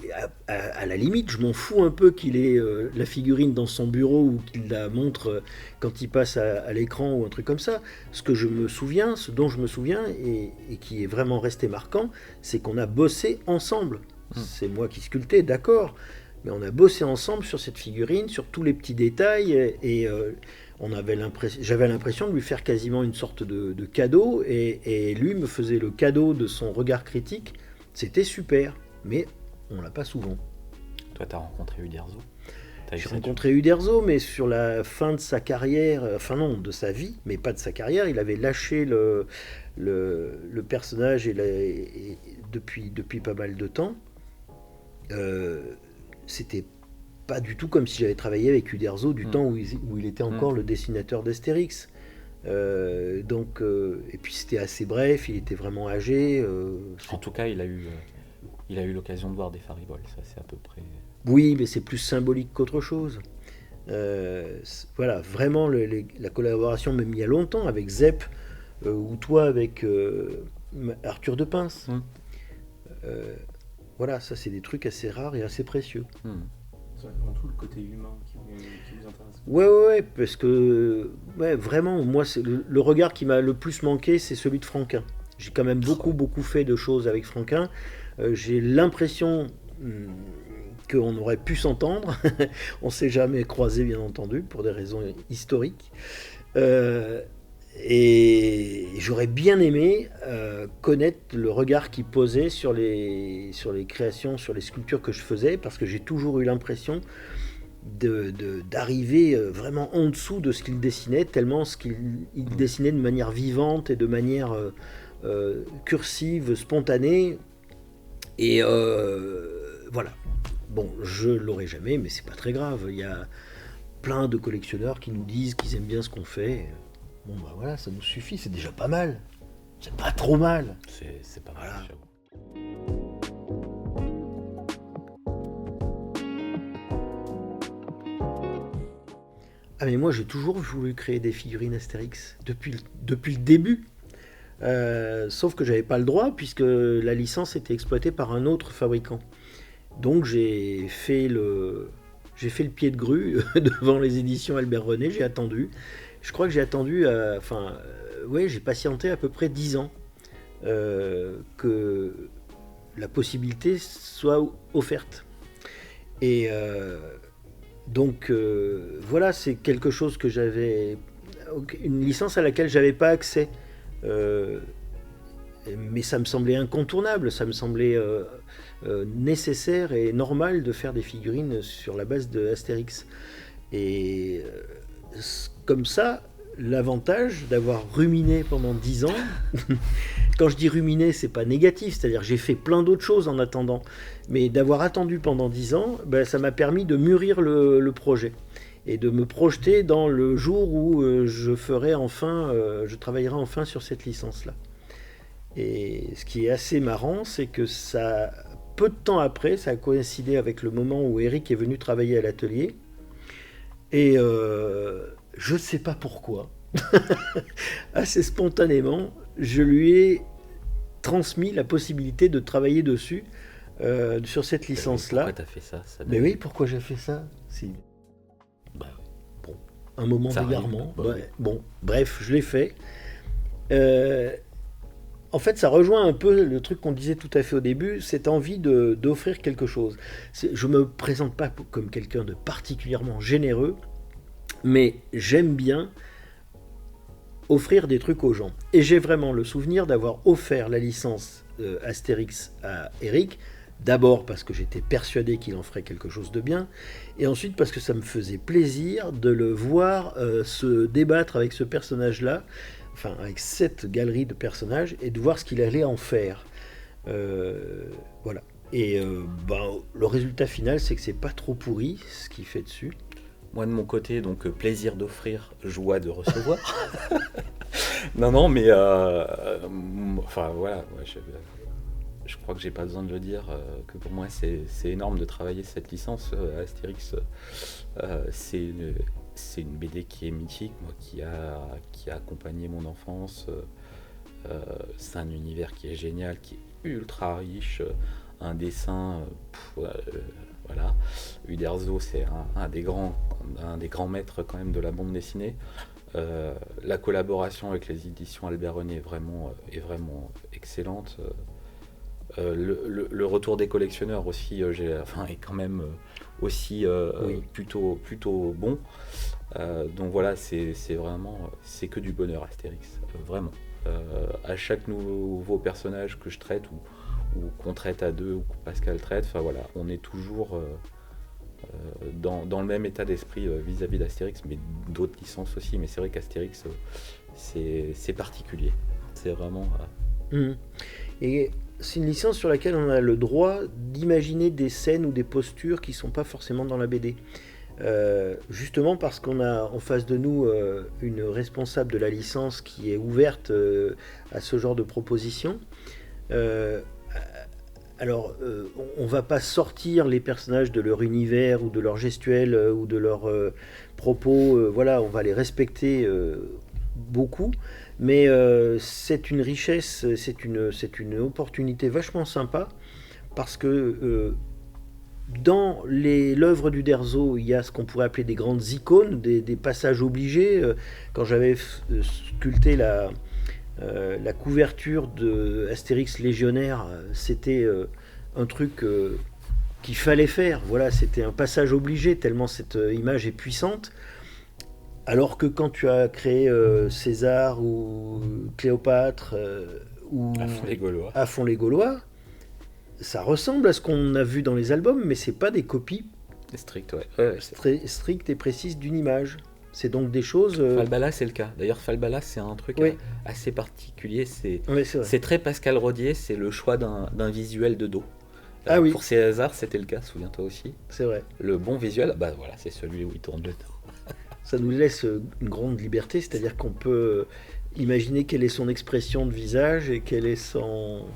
à la limite, je m'en fous un peu qu'il ait la figurine dans son bureau ou qu'il la montre quand il passe à l'écran ou un truc comme ça. Ce dont je me souviens et qui est vraiment resté marquant, c'est qu'on a bossé ensemble. C'est moi qui sculptais, d'accord, mais on a bossé ensemble sur cette figurine, sur tous les petits détails et j'avais l'impression de lui faire quasiment une sorte de cadeau et lui me faisait le cadeau de son regard critique. C'était super, mais on l'a pas souvent. Toi, t'as rencontré Uderzo? J'ai rencontré Uderzo, mais sur la fin de sa carrière, enfin non, de sa vie, mais pas de sa carrière, il avait lâché le personnage depuis pas mal de temps. C'était pas du tout comme si j'avais travaillé avec Uderzo du temps où il était encore le dessinateur d'Astérix. Et puis c'était assez bref, il était vraiment âgé. En tout cas, il a eu l'occasion de voir des Fariboles, ça c'est à peu près... Oui, mais c'est plus symbolique qu'autre chose. Voilà, vraiment la collaboration, même il y a longtemps, avec Zep, ou toi avec Arthur de Pince. Voilà, ça c'est des trucs assez rares et assez précieux. C'est avant tout le côté humain qui vous intéresse. Ouais, parce que vraiment, moi, c'est le regard qui m'a le plus manqué, c'est celui de Franquin. J'ai quand même beaucoup fait de choses avec Franquin. J'ai l'impression qu'on aurait pu s'entendre. On ne s'est jamais croisé, bien entendu, pour des raisons historiques. Et j'aurais bien aimé connaître le regard qu'il posait sur les créations, sur les sculptures que je faisais, parce que j'ai toujours eu l'impression d'arriver vraiment en dessous de ce qu'il dessinait, tellement ce qu'il dessinait de manière vivante et de manière cursive, spontanée. Et voilà. Bon, je l'aurai jamais, mais c'est pas très grave. Il y a plein de collectionneurs qui nous disent qu'ils aiment bien ce qu'on fait. Bon, bah voilà, ça nous suffit, c'est déjà pas mal. C'est pas trop mal. C'est pas mal, Voilà. j'avoue. Ah mais moi j'ai toujours voulu créer des figurines Astérix depuis le début. Sauf que j'avais pas le droit puisque la licence était exploitée par un autre fabricant. Donc j'ai fait le pied de grue devant les éditions Albert René, j'ai attendu. Je crois que j'ai attendu, ouais, j'ai patienté à peu près 10 ans que la possibilité soit offerte. Et donc voilà, c'est quelque chose que j'avais, une licence à laquelle j'avais pas accès. Mais ça me semblait incontournable, ça me semblait nécessaire et normal de faire des figurines sur la base de Astérix. Et comme ça, l'avantage d'avoir ruminé pendant 10 ans, quand je dis ruminé, c'est pas négatif, c'est-à-dire j'ai fait plein d'autres choses en attendant, mais d'avoir attendu pendant 10 ans, ben, ça m'a permis de mûrir le projet et de me projeter dans le jour où je travaillerai enfin sur cette licence-là. Et ce qui est assez marrant, c'est que ça, peu de temps après, ça a coïncidé avec le moment où Eric est venu travailler à l'atelier. Et je ne sais pas pourquoi, assez spontanément, je lui ai transmis la possibilité de travailler dessus, sur cette licence-là. Pourquoi t'as fait ça, Mais oui, pourquoi j'ai fait ça? Bah, Bon, un moment ça d'égarement. arrive. Bah, Ouais, bon, bref, je l'ai fait. En fait, ça rejoint un peu le truc qu'on disait tout à fait au début, cette envie d'offrir quelque chose. Je me présente pas comme quelqu'un de particulièrement généreux, mais j'aime bien offrir des trucs aux gens. Et j'ai vraiment le souvenir d'avoir offert la licence Astérix à Eric, d'abord parce que j'étais persuadé qu'il en ferait quelque chose de bien, et ensuite parce que ça me faisait plaisir de le voir se débattre avec ce personnage-là, enfin avec cette galerie de personnages, et de voir ce qu'il allait en faire. Voilà. Et le résultat final, c'est que c'est pas trop pourri ce qu'il fait dessus. Moi de mon côté, donc plaisir d'offrir, joie de recevoir. Non, mais enfin voilà, je crois que j'ai pas besoin de le dire, que pour moi c'est énorme de travailler cette licence Astérix. C'est une BD qui est mythique, moi, qui a accompagné mon enfance. C'est un univers qui est génial, qui est ultra riche, un dessin, voilà. Uderzo, c'est un des grands maîtres quand même de la bande dessinée. La collaboration avec les éditions Albert René est vraiment excellente. Le retour des collectionneurs aussi est quand même aussi Oui. plutôt bon. Donc voilà, c'est que du bonheur Astérix, vraiment. À chaque nouveau personnage que je traite ou qu'on traite à deux ou que Pascal traite, enfin voilà, on est toujours dans le même état d'esprit vis-à-vis d'Astérix, mais d'autres licences aussi. Mais c'est vrai qu'Astérix, c'est particulier. C'est vraiment... Et c'est une licence sur laquelle on a le droit d'imaginer des scènes ou des postures qui ne sont pas forcément dans la BD. Justement parce qu'on a en face de nous une responsable de la licence qui est ouverte à ce genre de propositions. Alors, on va pas sortir les personnages de leur univers ou de leur gestuelle ou de leurs propos. Voilà, on va les respecter beaucoup, mais c'est une richesse, c'est une opportunité vachement sympa parce que dans l'œuvre d'Uderzo, il y a ce qu'on pourrait appeler des grandes icônes, des passages obligés. Quand j'avais sculpté la couverture de Astérix Légionnaire, c'était un truc qu'il fallait faire. Voilà, c'était un passage obligé, tellement cette image est puissante. Alors que quand tu as créé César ou Cléopâtre ou À fond les Gaulois. À fond les Gaulois, ça ressemble à ce qu'on a vu dans les albums, mais c'est pas des copies C'est strict, ouais. Ouais, c'est- strictes et précises d'une image. C'est donc des choses. Falbala, c'est le cas. D'ailleurs, Falbala, c'est un truc Oui. assez particulier. Ouais, c'est vrai. C'est très Pascal Rodier, c'est le choix d'un visuel de dos. Ah oui. Pour César, c'était le cas, souviens-toi aussi. C'est vrai. Le bon visuel, bah voilà, c'est celui où il tourne le dos. Ça nous laisse une grande liberté, c'est-à-dire qu'on peut imaginer quelle est son expression de visage et quelle est son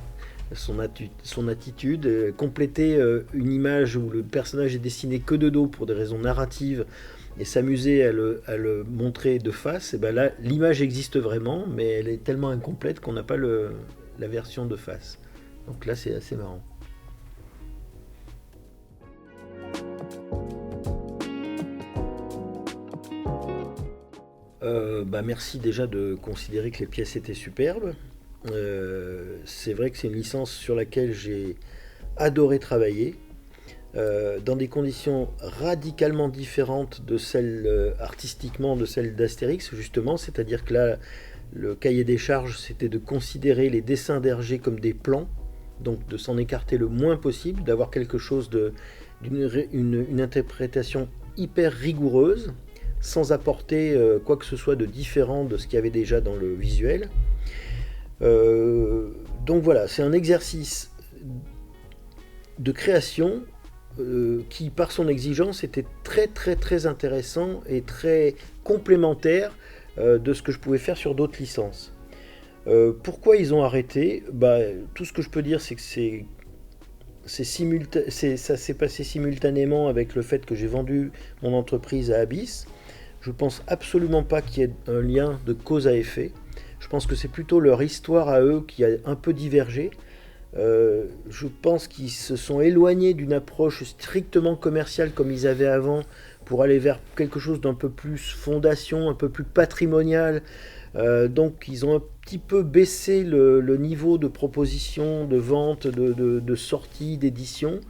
attitude, compléter une image où le personnage est dessiné que de dos pour des raisons narratives et s'amuser à le montrer de face. Et ben là, l'image existe vraiment, mais elle est tellement incomplète qu'on n'a pas la version de face. Donc là, c'est assez marrant. Merci déjà de considérer que les pièces étaient superbes. C'est vrai que c'est une licence sur laquelle j'ai adoré travailler, dans des conditions radicalement différentes de celles artistiquement de celles d'Astérix, justement, c'est-à-dire que là, le cahier des charges, c'était de considérer les dessins d'Hergé comme des plans, donc de s'en écarter le moins possible, d'avoir quelque chose d'une interprétation hyper rigoureuse, sans apporter quoi que ce soit de différent de ce qu'il y avait déjà dans le visuel. Donc voilà, c'est un exercice de création qui, par son exigence, était très très très intéressant et très complémentaire de ce que je pouvais faire sur d'autres licences. Pourquoi ils ont arrêté ? Tout ce que je peux dire, c'est que ça s'est passé simultanément avec le fait que j'ai vendu mon entreprise à Abyss. Je pense absolument pas qu'il y ait un lien de cause à effet. Je pense que c'est plutôt leur histoire à eux qui a un peu divergé. Je pense qu'ils se sont éloignés d'une approche strictement commerciale comme ils avaient avant pour aller vers quelque chose d'un peu plus fondation, un peu plus patrimonial. Donc ils ont un petit peu baissé le niveau de proposition, de vente, de sortie, d'édition.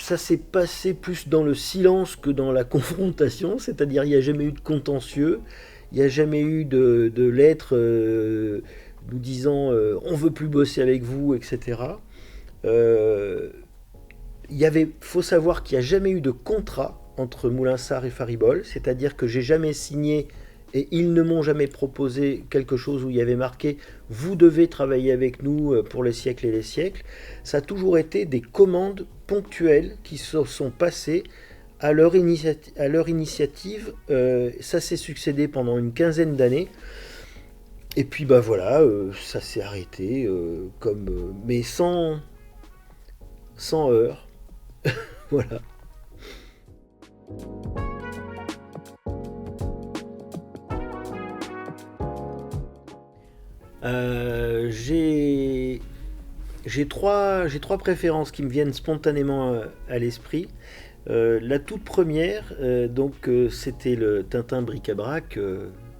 Ça s'est passé plus dans le silence que dans la confrontation, c'est-à-dire il n'y a jamais eu de contentieux, il n'y a jamais eu de lettres nous disant on veut plus bosser avec vous, etc. Faut savoir qu'il n'y a jamais eu de contrat entre Moulinsart et Faribol, c'est-à-dire que j'ai jamais signé et ils ne m'ont jamais proposé quelque chose où il y avait marqué vous devez travailler avec nous pour les siècles et les siècles. Ça a toujours été des commandes ponctuelles qui se sont passées à leur initiative. Ça s'est succédé pendant une quinzaine d'années. Et puis voilà, ça s'est arrêté mais sans heurts. Voilà. J'ai trois préférences qui me viennent spontanément à l'esprit. La toute première, c'était le Tintin bric-à-brac,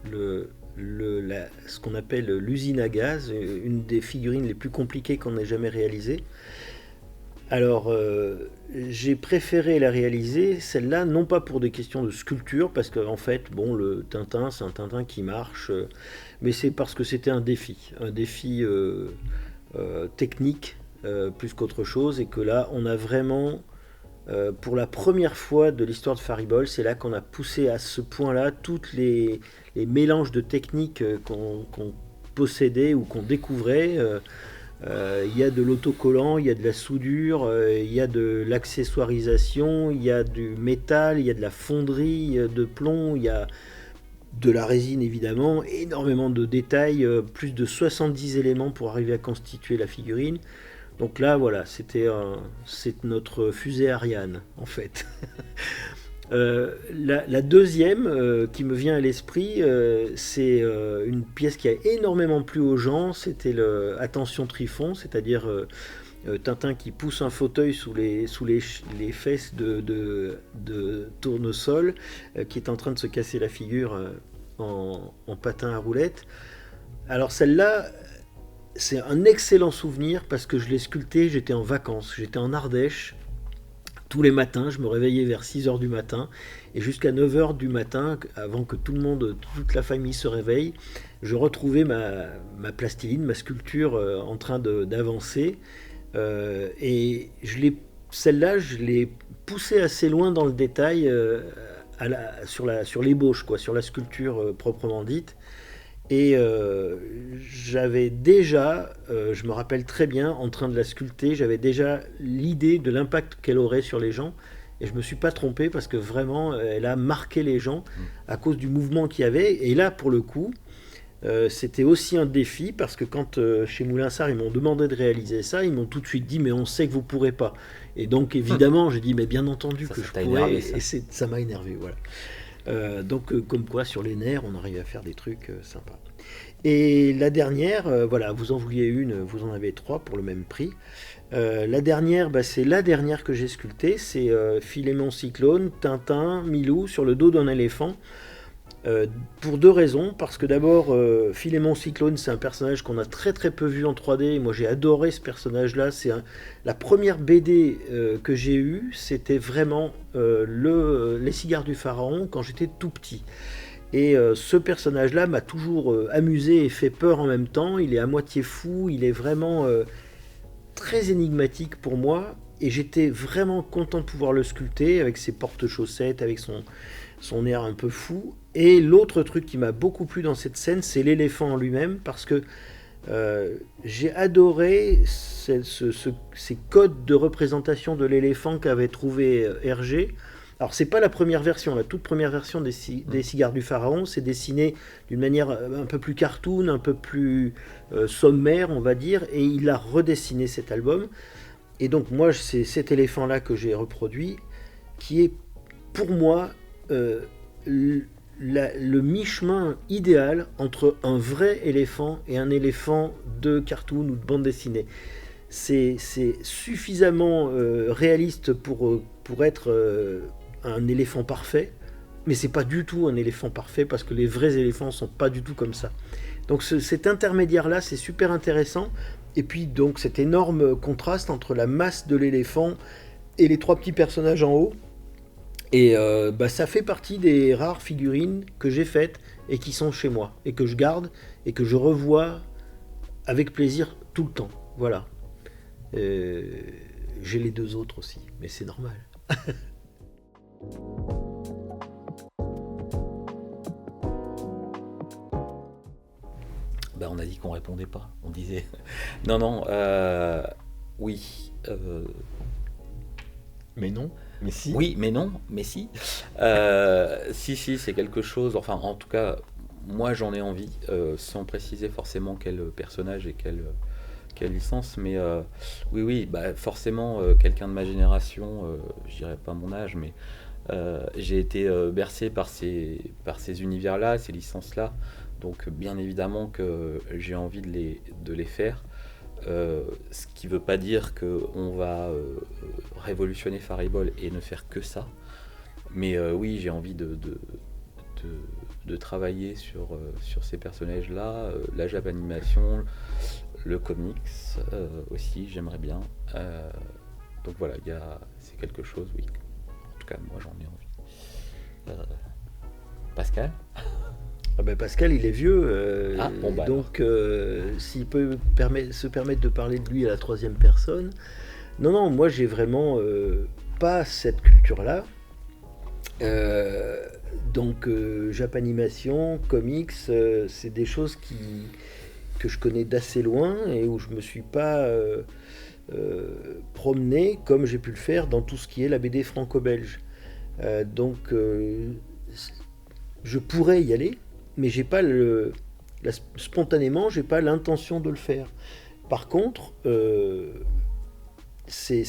ce qu'on appelle l'usine à gaz, une des figurines les plus compliquées qu'on ait jamais réalisées. Alors, j'ai préféré la réaliser, celle-là, non pas pour des questions de sculpture, parce qu'en fait, le Tintin, c'est un Tintin qui marche, mais c'est parce que c'était un défi technique plus qu'autre chose, et que là, on a vraiment, pour la première fois de l'histoire de Faribol, c'est là qu'on a poussé à ce point-là tous les mélanges de techniques qu'on possédait ou qu'on découvrait. Il y a de l'autocollant, il y a de la soudure, il y a de l'accessoirisation, il y a du métal, il y a de la fonderie de plomb, il y a de la résine évidemment, énormément de détails, plus de 70 éléments pour arriver à constituer la figurine. Donc là voilà, c'est notre fusée Ariane en fait. La deuxième qui me vient à l'esprit, c'est une pièce qui a énormément plu aux gens, c'était le Attention Trifon, c'est-à-dire Tintin qui pousse un fauteuil sous les fesses de Tournesol, qui est en train de se casser la figure en patin à roulettes. Alors celle-là, c'est un excellent souvenir parce que je l'ai sculpté, j'étais en vacances, j'étais en Ardèche. Tous les matins, je me réveillais vers 6 heures du matin et jusqu'à 9 heures du matin, avant que tout le monde, toute la famille se réveille, je retrouvais ma plastiline, ma sculpture en train d'avancer. Et celle-là, je l'ai poussée assez loin dans le détail sur l'ébauche, quoi, sur la sculpture proprement dite. Et j'avais déjà, je me rappelle très bien, en train de la sculpter, j'avais déjà l'idée de l'impact qu'elle aurait sur les gens. Et je ne me suis pas trompé parce que vraiment, elle a marqué les gens à cause du mouvement qu'il y avait. Et là, pour le coup, c'était aussi un défi parce que quand chez Moulinsart, ils m'ont demandé de réaliser ça, ils m'ont tout de suite dit mais on sait que vous ne pourrez pas. Et donc évidemment, j'ai dit mais bien entendu que je pourrais. Énervé, ça. Et ça m'a énervé, voilà. Donc comme quoi sur les nerfs on arrive à faire des trucs sympas. Et la dernière, voilà, vous en vouliez une, vous en avez 3 pour le même prix. La dernière, c'est la dernière que j'ai sculptée, c'est Philémon Cyclone, Tintin, Milou sur le dos d'un éléphant. Pour 2 raisons, parce que d'abord Philémon Cyclone c'est un personnage qu'on a très très peu vu en 3D, et moi j'ai adoré ce personnage là, la première BD que j'ai eue, c'était vraiment les cigares du pharaon quand j'étais tout petit, et ce personnage là m'a toujours amusé et fait peur en même temps, il est à moitié fou, il est vraiment très énigmatique pour moi, et j'étais vraiment content de pouvoir le sculpter avec ses porte-chaussettes, avec son air un peu fou. Et l'autre truc qui m'a beaucoup plu dans cette scène, c'est l'éléphant en lui-même, parce que j'ai adoré ces codes de représentation de l'éléphant qu'avait trouvé Hergé. Alors c'est pas la première version, la toute première version des cigares du pharaon, c'est dessiné d'une manière un peu plus cartoon, un peu plus sommaire on va dire, et il a redessiné cet album. Et donc moi c'est cet éléphant-là que j'ai reproduit, qui est pour moi le mi-chemin idéal entre un vrai éléphant et un éléphant de cartoon ou de bande dessinée. C'est suffisamment réaliste pour être un éléphant parfait, mais c'est pas du tout un éléphant parfait parce que les vrais éléphants sont pas du tout comme ça. Donc cet intermédiaire-là, c'est super intéressant. Et puis donc cet énorme contraste entre la masse de l'éléphant et les 3 petits personnages en haut. Et ça fait partie des rares figurines que j'ai faites et qui sont chez moi et que je garde et que je revois avec plaisir tout le temps. Voilà. J'ai les 2 autres aussi, mais c'est normal. On a dit qu'on répondait pas. On disait non, oui. Mais non. Mais si. Oui, mais non, mais si. Si, c'est quelque chose. Enfin, en tout cas, moi j'en ai envie, sans préciser forcément quel personnage et quelle licence. Mais oui, forcément, quelqu'un de ma génération, je dirais pas mon âge, mais j'ai été bercé par ces univers-là, ces licences-là. Donc, bien évidemment que j'ai envie de les faire. Ce qui ne veut pas dire qu'on va révolutionner Faribol et ne faire que ça. Mais oui, j'ai envie de travailler sur ces personnages-là, la Japanimation, le comics aussi, j'aimerais bien. Donc voilà, c'est quelque chose, oui. En tout cas, moi j'en ai envie. Pascal ? Pascal, il est vieux, donc s'il peut se permettre de parler de lui à la 3e personne. Non, moi j'ai vraiment pas cette culture-là. Donc Japanimation, comics, c'est des choses que je connais d'assez loin et où je me suis pas promené comme j'ai pu le faire dans tout ce qui est la BD franco-belge. Donc je pourrais y aller, mais j'ai pas spontanément, j'ai pas l'intention de le faire. Par contre, c'est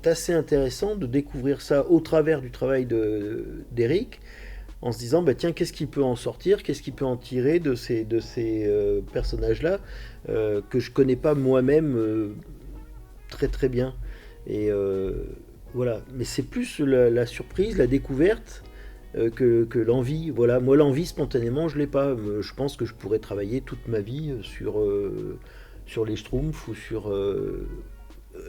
assez intéressant de découvrir ça au travers du travail d'Éric, en se disant tiens, qu'est-ce qu'il peut en sortir, qu'est-ce qu'il peut en tirer de ces personnages-là que je connais pas moi-même très très bien. Et voilà, mais c'est plus la surprise, la découverte. Que l'envie. Voilà, moi l'envie spontanément je l'ai pas. Je pense que je pourrais travailler toute ma vie sur sur les Schtroumpfs ou sur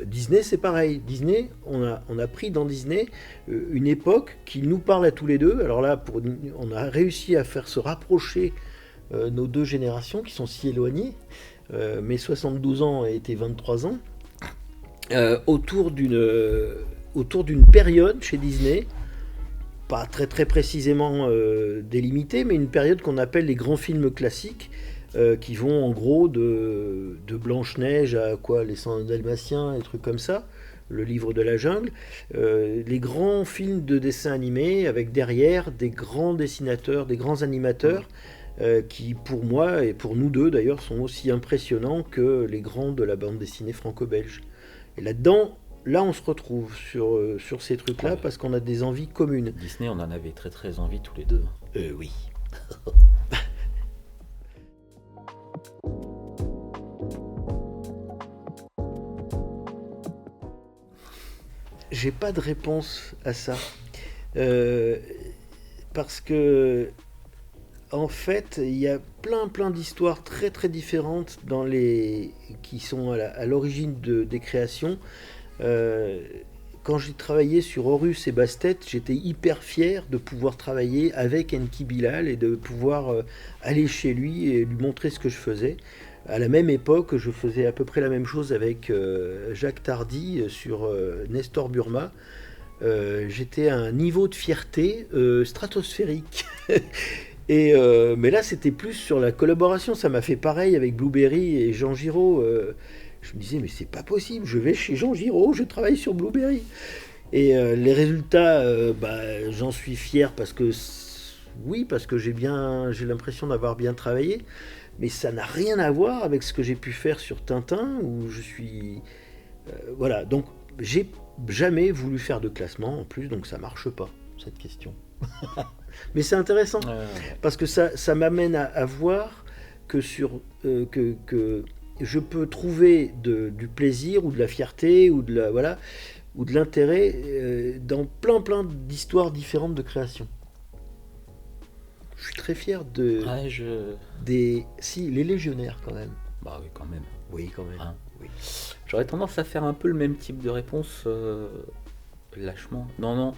Disney, c'est pareil. Disney, on a pris dans Disney une époque qui nous parle à tous les deux. Alors là, on a réussi à faire se rapprocher nos deux générations qui sont si éloignées. Mes 72 ans étaient 23 ans. Autour d'une période chez Disney, pas très très précisément délimitée, mais une période qu'on appelle les grands films classiques, qui vont en gros de Blanche-Neige à quoi, les 101 Dalmatiens, des trucs comme ça, le livre de la jungle, les grands films de dessins animés avec derrière des grands dessinateurs, des grands animateurs, qui pour moi et pour nous deux d'ailleurs sont aussi impressionnants que les grands de la bande dessinée franco-belge. Et là-dedans, on se retrouve sur ces trucs-là parce qu'on a des envies communes. Disney, on en avait très très envie tous les deux. Oui. J'ai pas de réponse à ça. Parce que, en fait, il y a plein d'histoires très très différentes qui sont à l'origine des créations. Quand j'ai travaillé sur Horus et Bastet, j'étais hyper fier de pouvoir travailler avec Enki Bilal et de pouvoir aller chez lui et lui montrer ce que je faisais. À la même époque, je faisais à peu près la même chose avec Jacques Tardy sur Nestor Burma. J'étais à un niveau de fierté stratosphérique. Mais là, c'était plus sur la collaboration. Ça m'a fait pareil avec Blueberry et Jean Giraud. Je me disais, mais c'est pas possible, je vais chez Jean Giraud, je travaille sur Blueberry. Et les résultats, j'en suis fier parce que j'ai l'impression d'avoir bien travaillé. Mais ça n'a rien à voir avec ce que j'ai pu faire sur Tintin, où je suis... voilà, donc j'ai jamais voulu faire de classement en plus, donc ça marche pas, cette question. Mais c'est intéressant, parce que ça m'amène à voir que que je peux trouver du plaisir ou de la fierté ou de l'intérêt dans plein d'histoires différentes de création. Je suis très fier les légionnaires quand même. Bah oui, quand même. Oui, quand même. Hein. Oui. J'aurais tendance à faire un peu le même type de réponse lâchement. Non.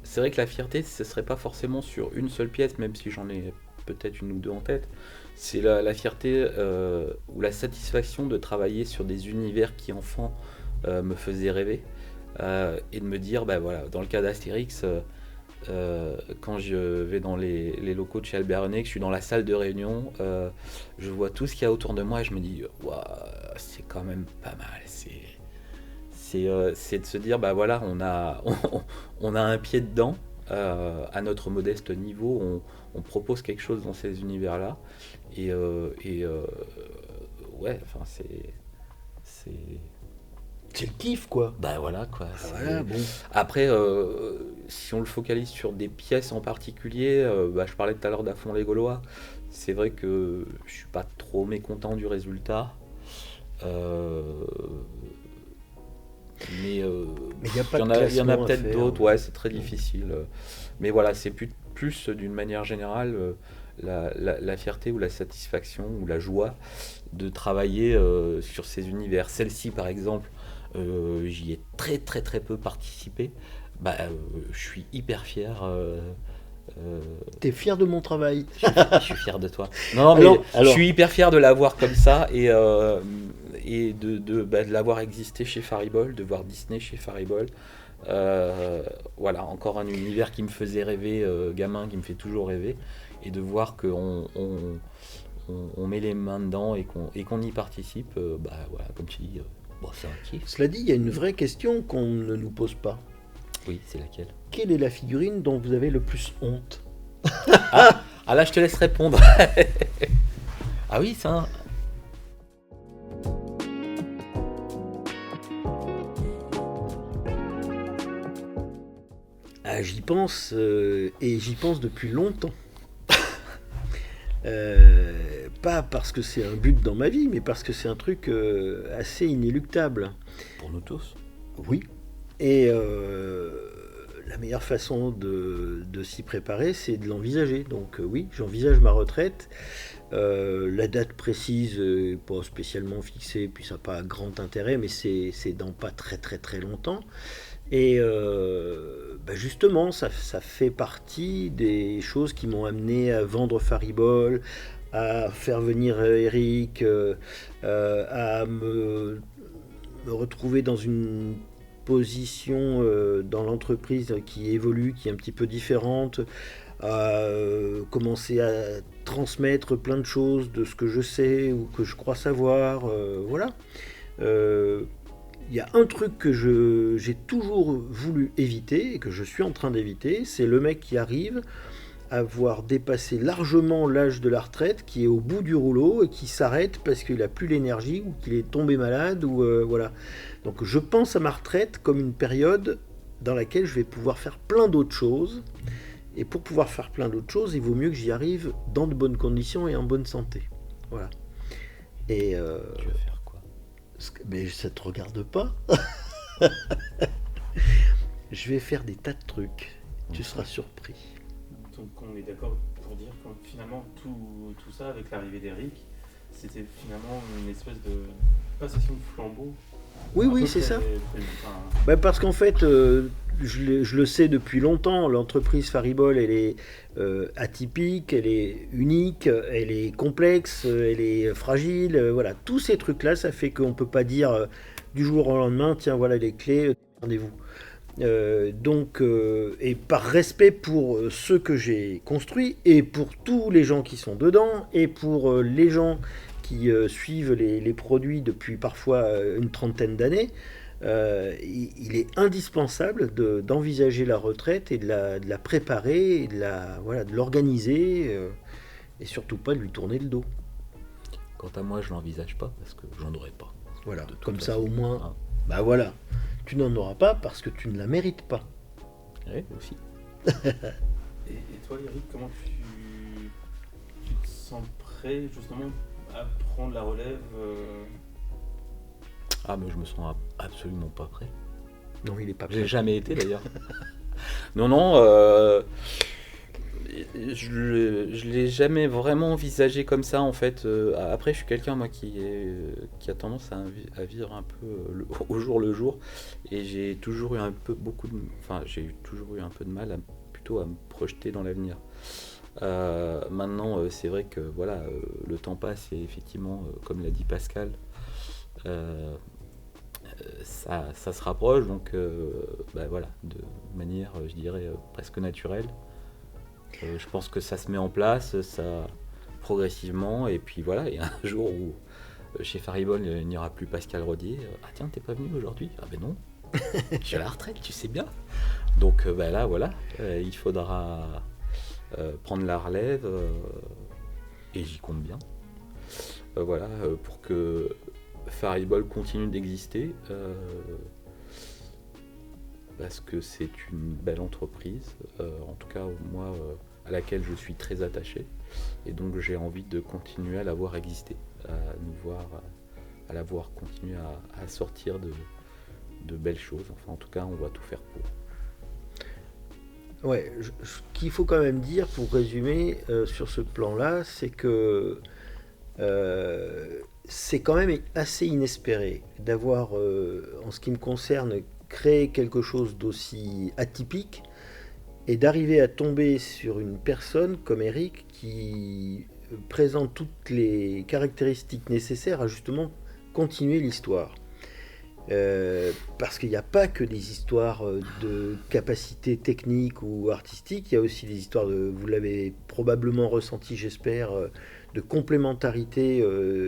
C'est vrai que la fierté, ce serait pas forcément sur une seule pièce, même si j'en ai peut-être une ou deux en tête. C'est la fierté ou la satisfaction de travailler sur des univers qui enfant me faisaient rêver et de me dire, dans le cas d'Astérix, quand je vais dans les locaux de chez Albert René, que je suis dans la salle de réunion, je vois tout ce qu'il y a autour de moi et je me dis, waouh, c'est quand même pas mal. C'est de se dire, on a un pied dedans, à notre modeste niveau, on propose quelque chose dans ces univers-là. C'est le kiff, quoi. Voilà, quoi. Voilà, bon. Après, si on le focalise sur des pièces en particulier, je parlais tout à l'heure d'À fond les Gaulois. C'est vrai que je suis pas trop mécontent du résultat. Mais il y en a peut-être d'autres. C'est très difficile. Mais voilà, c'est plus d'une manière générale la fierté ou la satisfaction ou la joie de travailler sur ces univers. Celle-ci, par exemple, j'y ai très très très peu participé. Je suis hyper fier. T'es fier de mon travail? Je suis fier de toi. Non, mais je suis hyper fier de l'avoir comme ça et de l'avoir existé chez Faribault, de voir Disney chez Faribault. Voilà, encore un univers qui me faisait rêver, gamin, qui me fait toujours rêver, et de voir qu'on met les mains dedans et qu'on y participe, comme tu dis, c'est un kiff. Cela dit, il y a une vraie question qu'on ne nous pose pas. Oui, c'est laquelle? Quelle est la figurine dont vous avez le plus honte? Là, je te laisse répondre. Ah oui, ça. J'y pense, et j'y pense depuis longtemps. Pas parce que c'est un but dans ma vie, mais parce que c'est un truc assez inéluctable. Pour nous tous. Oui. Et la meilleure façon de s'y préparer, c'est de l'envisager. Donc oui, j'envisage ma retraite. La date précise n'est pas spécialement fixée, puis ça n'a pas grand intérêt, mais c'est dans pas très très très longtemps. Et justement, ça fait partie des choses qui m'ont amené à vendre Faribol, à faire venir Eric, à me retrouver dans une position dans l'entreprise qui évolue, qui est un petit peu différente, à commencer à transmettre plein de choses de ce que je sais ou que je crois savoir. Voilà. Il y a un truc que j'ai toujours voulu éviter et que je suis en train d'éviter, c'est le mec qui arrive à avoir dépassé largement l'âge de la retraite, qui est au bout du rouleau et qui s'arrête parce qu'il n'a plus l'énergie ou qu'il est tombé malade ou voilà. Donc je pense à ma retraite comme une période dans laquelle je vais pouvoir faire plein d'autres choses. Et pour pouvoir faire plein d'autres choses, il vaut mieux que j'y arrive dans de bonnes conditions et en bonne santé. Voilà. Et Tu vas faire quoi? mais ça te regarde pas. Je vais faire des tas de trucs. Tu seras surpris. Donc on est d'accord pour dire que finalement tout ça avec l'arrivée d'Eric, c'était finalement une espèce de passation de flambeau. Oui, c'est ça. Parce qu'en fait, je le sais depuis longtemps, l'entreprise Faribol, elle est atypique, elle est unique, elle est complexe, elle est fragile. Voilà, tous ces trucs-là, ça fait qu'on ne peut pas dire du jour au lendemain, tiens, voilà les clés, rendez-vous. Et par respect pour ceux que j'ai construits et pour tous les gens qui sont dedans et pour les gens qui suivent les produits depuis parfois une trentaine d'années, il est indispensable d'envisager la retraite et de la préparer, et de l'organiser et surtout pas de lui tourner le dos. Quant à moi, je l'envisage pas parce que j'en aurai pas. Voilà, comme ça au moins, voilà. Tu n'en auras pas parce que tu ne la mérites pas. Oui, aussi. Et toi, Eric, comment tu te sens prêt justement à prendre la relève Ah, mais je me sens absolument pas prêt. Non, il est pas prêt. J'ai jamais été d'ailleurs. Non, je l'ai jamais vraiment envisagé comme ça en fait. Après, je suis quelqu'un moi qui a tendance à vivre un peu au jour le jour, et j'ai toujours eu un peu de mal plutôt à me projeter dans l'avenir. Maintenant, c'est vrai que voilà, le temps passe et effectivement, comme l'a dit Pascal, ça se rapproche, donc voilà, de manière, je dirais, presque naturelle. Je pense que ça se met en place, ça progressivement, et puis voilà, il y a un jour où chez Faribol il n'y aura plus Pascal Rodier. Ah tiens, t'es pas venu aujourd'hui? Ah ben non, je suis à la retraite, tu sais bien. Donc là, voilà, il faudra prendre la relève, et j'y compte bien. Pour que Faribol continue d'exister, parce que c'est une belle entreprise, en tout cas moi, à laquelle je suis très attaché, et donc j'ai envie de continuer à la voir exister, à la voir continuer à sortir de belles choses. Enfin, en tout cas, on va tout faire pour. Ouais, ce qu'il faut quand même dire pour résumer sur ce plan-là, c'est que c'est quand même assez inespéré d'avoir, en ce qui me concerne, créé quelque chose d'aussi atypique et d'arriver à tomber sur une personne comme Eric qui présente toutes les caractéristiques nécessaires à justement continuer l'histoire. Parce qu'il n'y a pas que des histoires de capacité technique ou artistique, il y a aussi des histoires vous l'avez probablement ressenti, j'espère, de complémentarité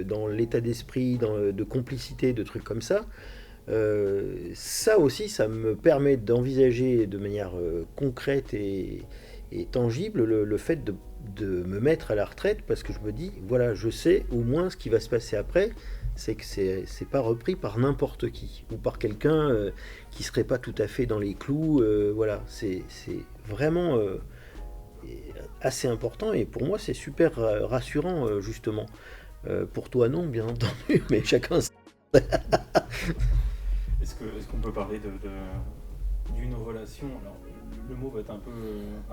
dans l'état d'esprit, de complicité, de trucs comme ça. Ça aussi, ça me permet d'envisager de manière concrète et tangible le fait de me mettre à la retraite, parce que je me dis, voilà, je sais au moins ce qui va se passer après, c'est que c'est pas repris par n'importe qui, ou par quelqu'un qui serait pas tout à fait dans les clous. Voilà, c'est vraiment assez important, et pour moi c'est super rassurant, justement. Pour toi non, bien entendu, mais chacun... Est-ce qu'on peut parler d'une relation, alors le mot va être un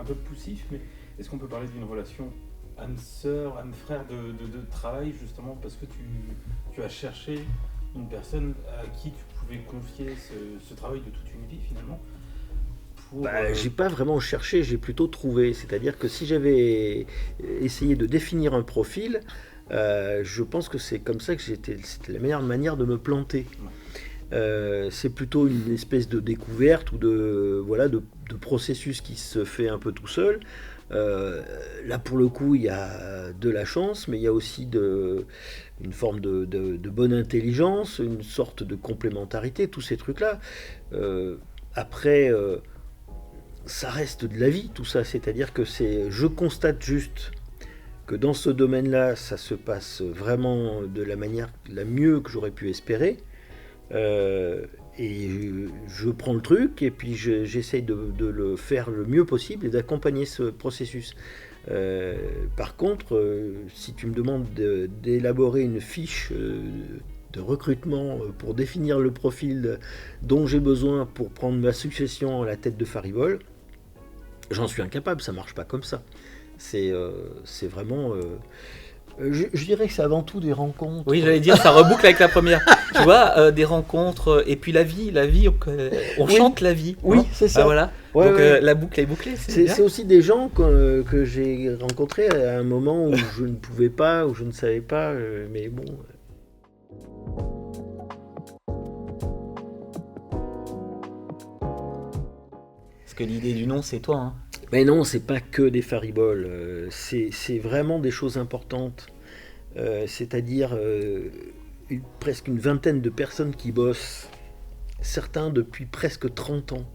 peu poussif, mais est-ce qu'on peut parler d'une relation âme sœur, âme frère de travail, justement, parce que tu as cherché une personne à qui tu pouvais confier ce travail de toute une vie, finalement. J'ai pas vraiment cherché, j'ai plutôt trouvé. C'est-à-dire que si j'avais essayé de définir un profil, je pense que c'est comme ça que c'était la meilleure manière de me planter. C'est plutôt une espèce de découverte ou de processus qui se fait un peu tout seul. Là pour le coup il y a de la chance, mais il y a aussi une forme de bonne intelligence, une sorte de complémentarité, tous ces trucs-là. Après, ça reste de la vie tout ça, c'est-à-dire que je constate juste que dans ce domaine-là, ça se passe vraiment de la manière la mieux que j'aurais pu espérer. Et je prends le truc et puis j'essaye de le faire le mieux possible et d'accompagner ce processus. Par contre, si tu me demandes d'élaborer une fiche de recrutement pour définir le profil dont j'ai besoin pour prendre ma succession à la tête de Faribol, j'en suis incapable, ça marche pas comme ça. C'est vraiment... je dirais que c'est avant tout des rencontres. Oui, j'allais dire, ça reboucle avec la première. Tu vois, des rencontres, et puis la vie, on chante la vie. Oui, hein. c'est ça. Voilà. Ouais, donc ouais. la boucle est bouclée. C'est aussi des gens que j'ai rencontrés à un moment où je ne pouvais pas, où je ne savais pas, mais bon... Parce que l'idée du nom, c'est toi. Hein. Mais non, c'est pas que des fariboles, c'est vraiment des choses importantes. C'est-à-dire presque une vingtaine de personnes qui bossent, certains depuis presque 30 ans.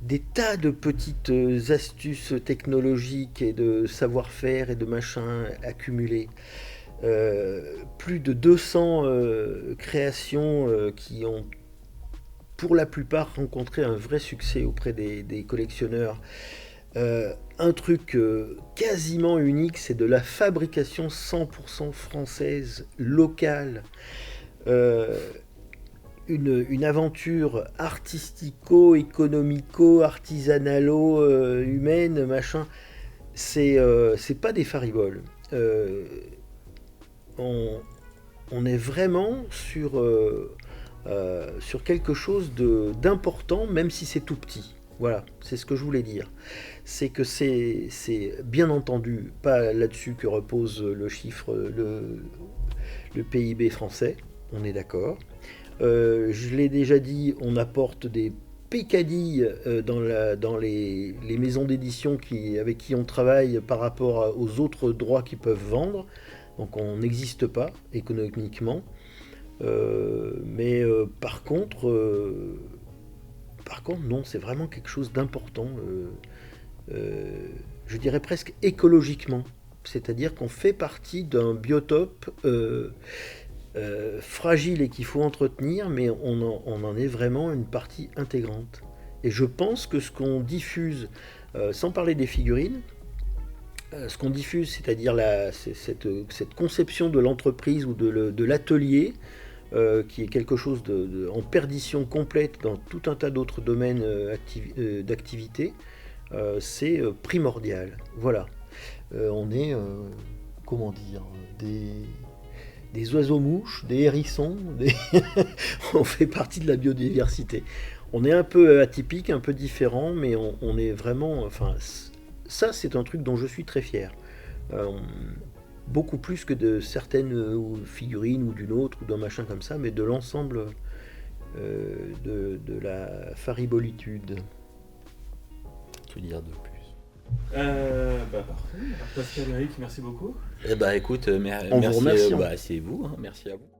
Des tas de petites astuces technologiques et de savoir-faire et de machins accumulés. Plus de 200 créations qui ont pour la plupart rencontré un vrai succès auprès des collectionneurs. Un truc quasiment unique, c'est de la fabrication 100% française, locale. Une aventure artistico-économico-artisanalo-humaine, machin. C'est pas des fariboles. On est vraiment sur quelque chose d'important, même si c'est tout petit. Voilà, c'est ce que je voulais dire. C'est que c'est bien entendu pas là-dessus que repose le chiffre, le PIB français, on est d'accord. Je l'ai déjà dit, on apporte des pécadilles dans les maisons d'édition avec qui on travaille par rapport aux autres droits qu'ils peuvent vendre. Donc on n'existe pas économiquement. Mais par contre, non, c'est vraiment quelque chose d'important. Je dirais presque écologiquement. C'est-à-dire qu'on fait partie d'un biotope fragile et qu'il faut entretenir, mais on en est vraiment une partie intégrante. Et je pense que ce qu'on diffuse, sans parler des figurines, ce qu'on diffuse, c'est-à-dire cette conception de l'entreprise ou de l'atelier, qui est quelque chose en perdition complète dans tout un tas d'autres domaines d'activité, c'est primordial. Voilà. On est, comment dire, des oiseaux-mouches, des hérissons, on fait partie de la biodiversité. On est un peu atypique, un peu différent, mais on est vraiment... Enfin, ça, c'est un truc dont je suis très fier. Beaucoup plus que de certaines figurines ou d'une autre ou d'un machin comme ça, mais de l'ensemble de la faribolitude. Que dire de plus? Parfait. Pascal, Eric, merci beaucoup. Eh ben écoute, On vous remercie. C'est vous, hein, merci à vous.